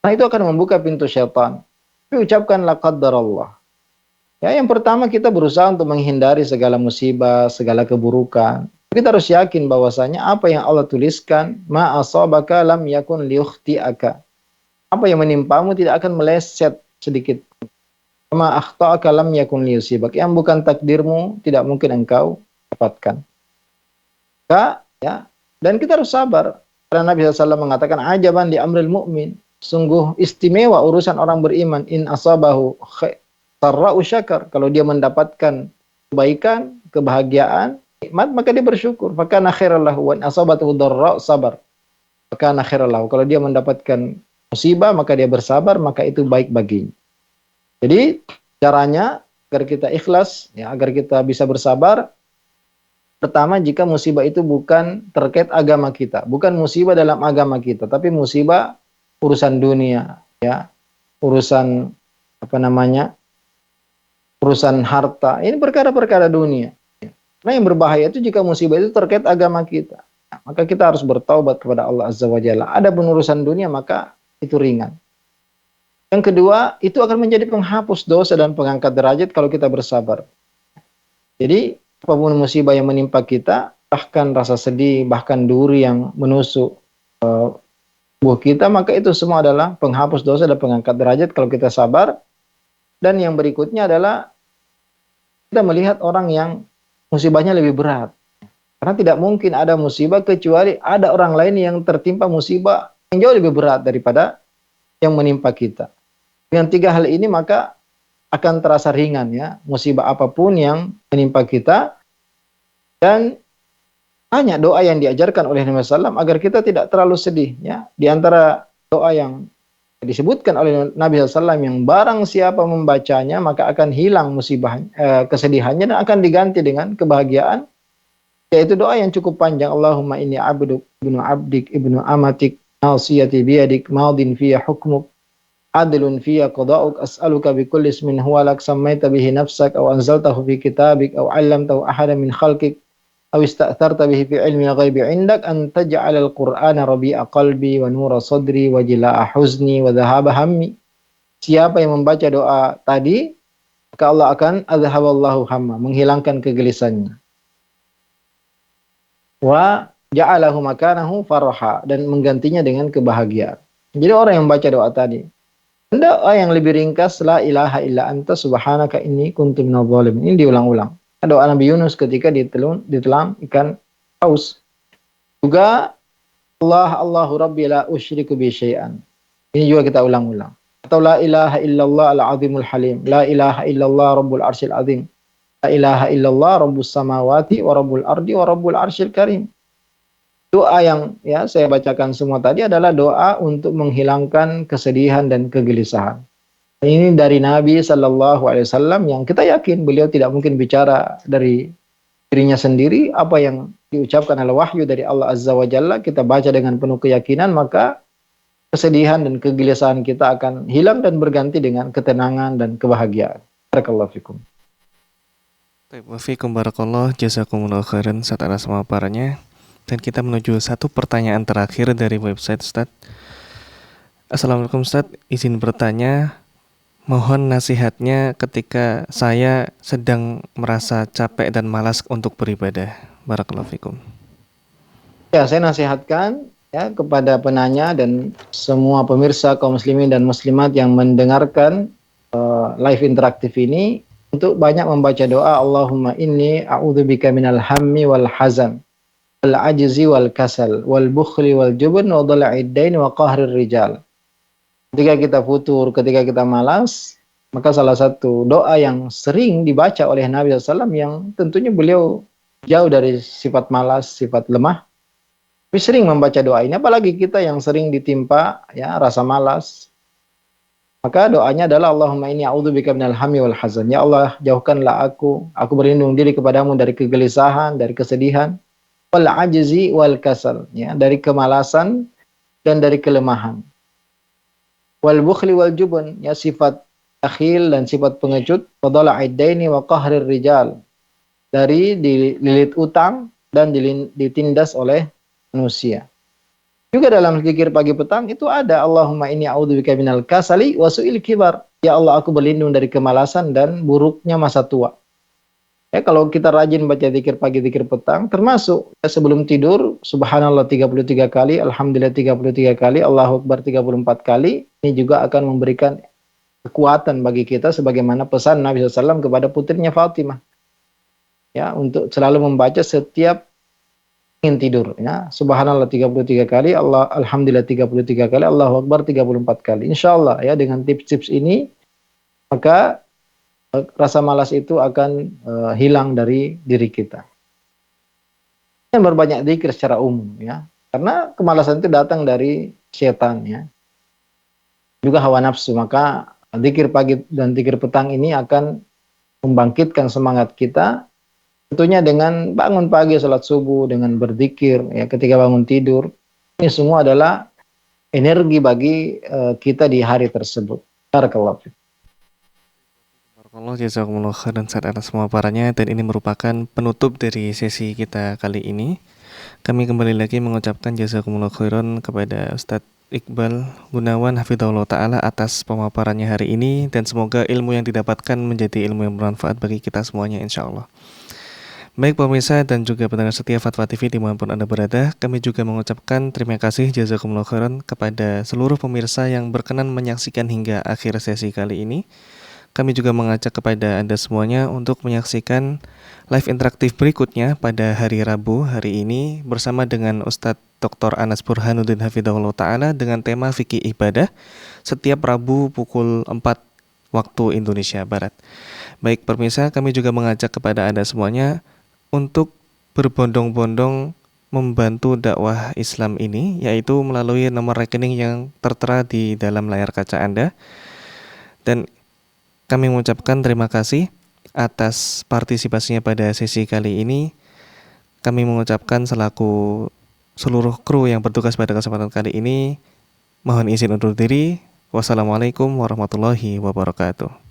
Nah, itu akan membuka pintu syaitan. Tapi ucapkanlah qadarallah. Ya, yang pertama kita berusaha untuk menghindari segala musibah, segala keburukan. Kita harus yakin bahwasanya apa yang Allah tuliskan, ma asabaka lam yakun liyukhti'aka. Apa yang menimpamu tidak akan meleset sedikit. Ma akhta'aka lam yakun liyusibak. Yang bukan takdirmu tidak mungkin engkau dapatkan. Ya, dan kita harus sabar. Karena Nabi SAW mengatakan, ajaban li amril mu'min. Sungguh istimewa urusan orang beriman. In asabahu sarra'u syakar. Kalau dia mendapatkan kebaikan, kebahagiaan, nikmat, maka dia bersyukur. Fakana khairallahu wa asabatuhu dharra sabar. Fakana khairallahu. Kalau dia mendapatkan musibah, maka dia bersabar, maka itu baik baginya. Jadi caranya agar kita ikhlas, ya, agar kita bisa bersabar. Pertama, jika musibah itu bukan terkait agama kita, bukan musibah dalam agama kita, tapi musibah urusan dunia, ya, urusan urusan harta. Ini perkara-perkara dunia. Nah, yang berbahaya itu jika musibah itu terkait agama kita. Nah, maka kita harus bertaubat kepada Allah Azza wa Jalla. Ada urusan dunia, maka itu ringan. Yang kedua, itu akan menjadi penghapus dosa dan pengangkat derajat kalau kita bersabar. Jadi, apapun musibah yang menimpa kita, bahkan rasa sedih, bahkan duri yang menusuk tubuh kita, maka itu semua adalah penghapus dosa dan pengangkat derajat kalau kita sabar. Dan yang berikutnya adalah kita melihat orang yang musibahnya lebih berat. Karena tidak mungkin ada musibah kecuali ada orang lain yang tertimpa musibah yang jauh lebih berat daripada yang menimpa kita. Dengan tiga hal ini maka akan terasa ringan, ya, musibah apapun yang menimpa kita. Dan banyak doa yang diajarkan oleh Nabi SAW agar kita tidak terlalu sedih, ya. Di antara doa yang disebutkan oleh Nabi SAW yang barang siapa membacanya maka akan hilang musibah, kesedihannya, dan akan diganti dengan kebahagiaan, yaitu doa yang cukup panjang. Allahumma inni abduk ibnu abdik ibnu amatik nasiyati biyadik maudin fiyya hukmuk adlun fiyya qada'uk as'aluka bikulli ismin huwa lak sammaita bihi nafsak aw anzaltahu fi kitabik aw 'allamtahu ahadan min khalqik aw ista'tharta bihi fi ilmi al-ghaibi 'indak an taj'ala al-Qur'ana rabi'a qalbi wa nura sadri wa jilaa'a huzni wa dhahaba hammi. Siapa yang membaca doa tadi, maka Allah akan adhaballahu hamma, menghilangkan kegelisahannya. Wa ja'alahu makanahu faraha, dan menggantinya dengan kebahagiaan. Jadi orang yang membaca doa tadi, doa yang lebih ringkas, la ilaha illa anta subhanaka inni kuntu minadh dhalimin, ini diulang-ulang. Doa Nabi Yunus ketika ditelan ikan paus. Juga Allahu Rabbi la usyriku bi syai'an. Ini juga kita ulang-ulang. Atau la ilaha illallah al-azimul halim. La ilaha illallah rabbul arsyil azim. La ilaha illallah rabbus samawati wa rabbul ardi wa rabbul arsyil karim. Doa yang ya saya bacakan semua tadi adalah doa untuk menghilangkan kesedihan dan kegelisahan. Ini dari Nabi Sallallahu Alaihi Wasallam yang kita yakin beliau tidak mungkin bicara dari dirinya sendiri, apa yang diucapkan oleh wahyu dari Allah Azza wa Jalla, kita baca dengan penuh keyakinan, maka kesedihan dan kegelisahan kita akan hilang dan berganti dengan ketenangan dan kebahagiaan. Barakallahu fikum. Wafikum barakallah, jazakumullah khairan atas pemaparannya. Dan kita menuju satu pertanyaan terakhir dari website Ustaz. Assalamualaikum Ustaz, izin bertanya, mohon nasihatnya ketika saya sedang merasa capek dan malas untuk beribadah. Barakallahu fikum. Ya, saya nasihatkan ya kepada penanya dan semua pemirsa kaum muslimin dan muslimat yang mendengarkan live interaktif ini untuk banyak membaca doa Allahumma inni a'udzubika minal hammi wal hazan wal ajzi wal kasal wal bukhli wal jubn wa dhala'id dain wa qahrir rijal. Ketika kita futur, ketika kita malas, maka salah satu doa yang sering dibaca oleh Nabi SAW yang tentunya beliau jauh dari sifat malas, sifat lemah, tapi sering membaca doa ini, apalagi kita yang sering ditimpa ya rasa malas. Maka doanya adalah Allahumma inni a'udzubika minal hammi wal hazan. Ya Allah, jauhkanlah aku berlindung diri kepadamu dari kegelisahan, dari kesedihan, wal ajzi wal kasal, ya, dari kemalasan dan dari kelemahan. Wal bukhli wal jubn, ya, sifat bakhil dan sifat pengecut, wa dhala'id daini wa qahrir rijal, dari dililit utang dan ditindas oleh manusia. Juga dalam zikir pagi petang itu ada Allahumma inni a'udzubika minal kasali wa su'il kibar. Ya Allah, aku berlindung dari kemalasan dan buruknya masa tua. Ya, kalau kita rajin baca zikir pagi, zikir petang, termasuk ya, sebelum tidur, subhanallah 33 kali, alhamdulillah 33 kali, Allahu Akbar 34 kali, ini juga akan memberikan kekuatan bagi kita sebagaimana pesan Nabi SAW kepada putrinya Fatimah. Ya, untuk selalu membaca setiap ingin tidur, ya. Subhanallah 33 kali, alhamdulillah 33 kali, Allahu Akbar 34 kali. Insyaallah ya, dengan tips-tips ini maka rasa malas itu akan hilang dari diri kita. Dan berbanyak zikir secara umum, ya. Karena kemalasan itu datang dari setan, ya. Juga hawa nafsu, maka zikir pagi dan zikir petang ini akan membangkitkan semangat kita. Tentunya dengan bangun pagi, salat subuh, dengan berzikir, ya, ketika bangun tidur. Ini semua adalah energi bagi kita di hari tersebut. Barakallahu fiik. Allah jazakumullah khairan atas pemaparannya, dan ini merupakan penutup dari sesi kita kali ini. Kami kembali lagi mengucapkan jazakumullah khairan kepada Ustadz Iqbal Gunawan hafizahullah taala atas pemaparannya hari ini, dan semoga ilmu yang didapatkan menjadi ilmu yang bermanfaat bagi kita semuanya insyaallah. Baik pemirsa dan juga pendengar setia Fatwa TV dimanapun Anda berada, kami juga mengucapkan terima kasih jazakumullah khairan kepada seluruh pemirsa yang berkenan menyaksikan hingga akhir sesi kali ini. Kami juga mengajak kepada Anda semuanya untuk menyaksikan live interaktif berikutnya pada hari Rabu hari ini bersama dengan Ustadz Dr. Anas Burhanuddin hafizahullah ta'ala dengan tema fikih ibadah setiap Rabu pukul 4 waktu Indonesia Barat. Baik pemirsa, kami juga mengajak kepada Anda semuanya untuk berbondong-bondong membantu dakwah Islam ini, yaitu melalui nomor rekening yang tertera di dalam layar kaca Anda. Dan kami mengucapkan terima kasih atas partisipasinya pada sesi kali ini. Kami mengucapkan selaku seluruh kru yang bertugas pada kesempatan kali ini, mohon izin undur diri. Wassalamualaikum warahmatullahi wabarakatuh.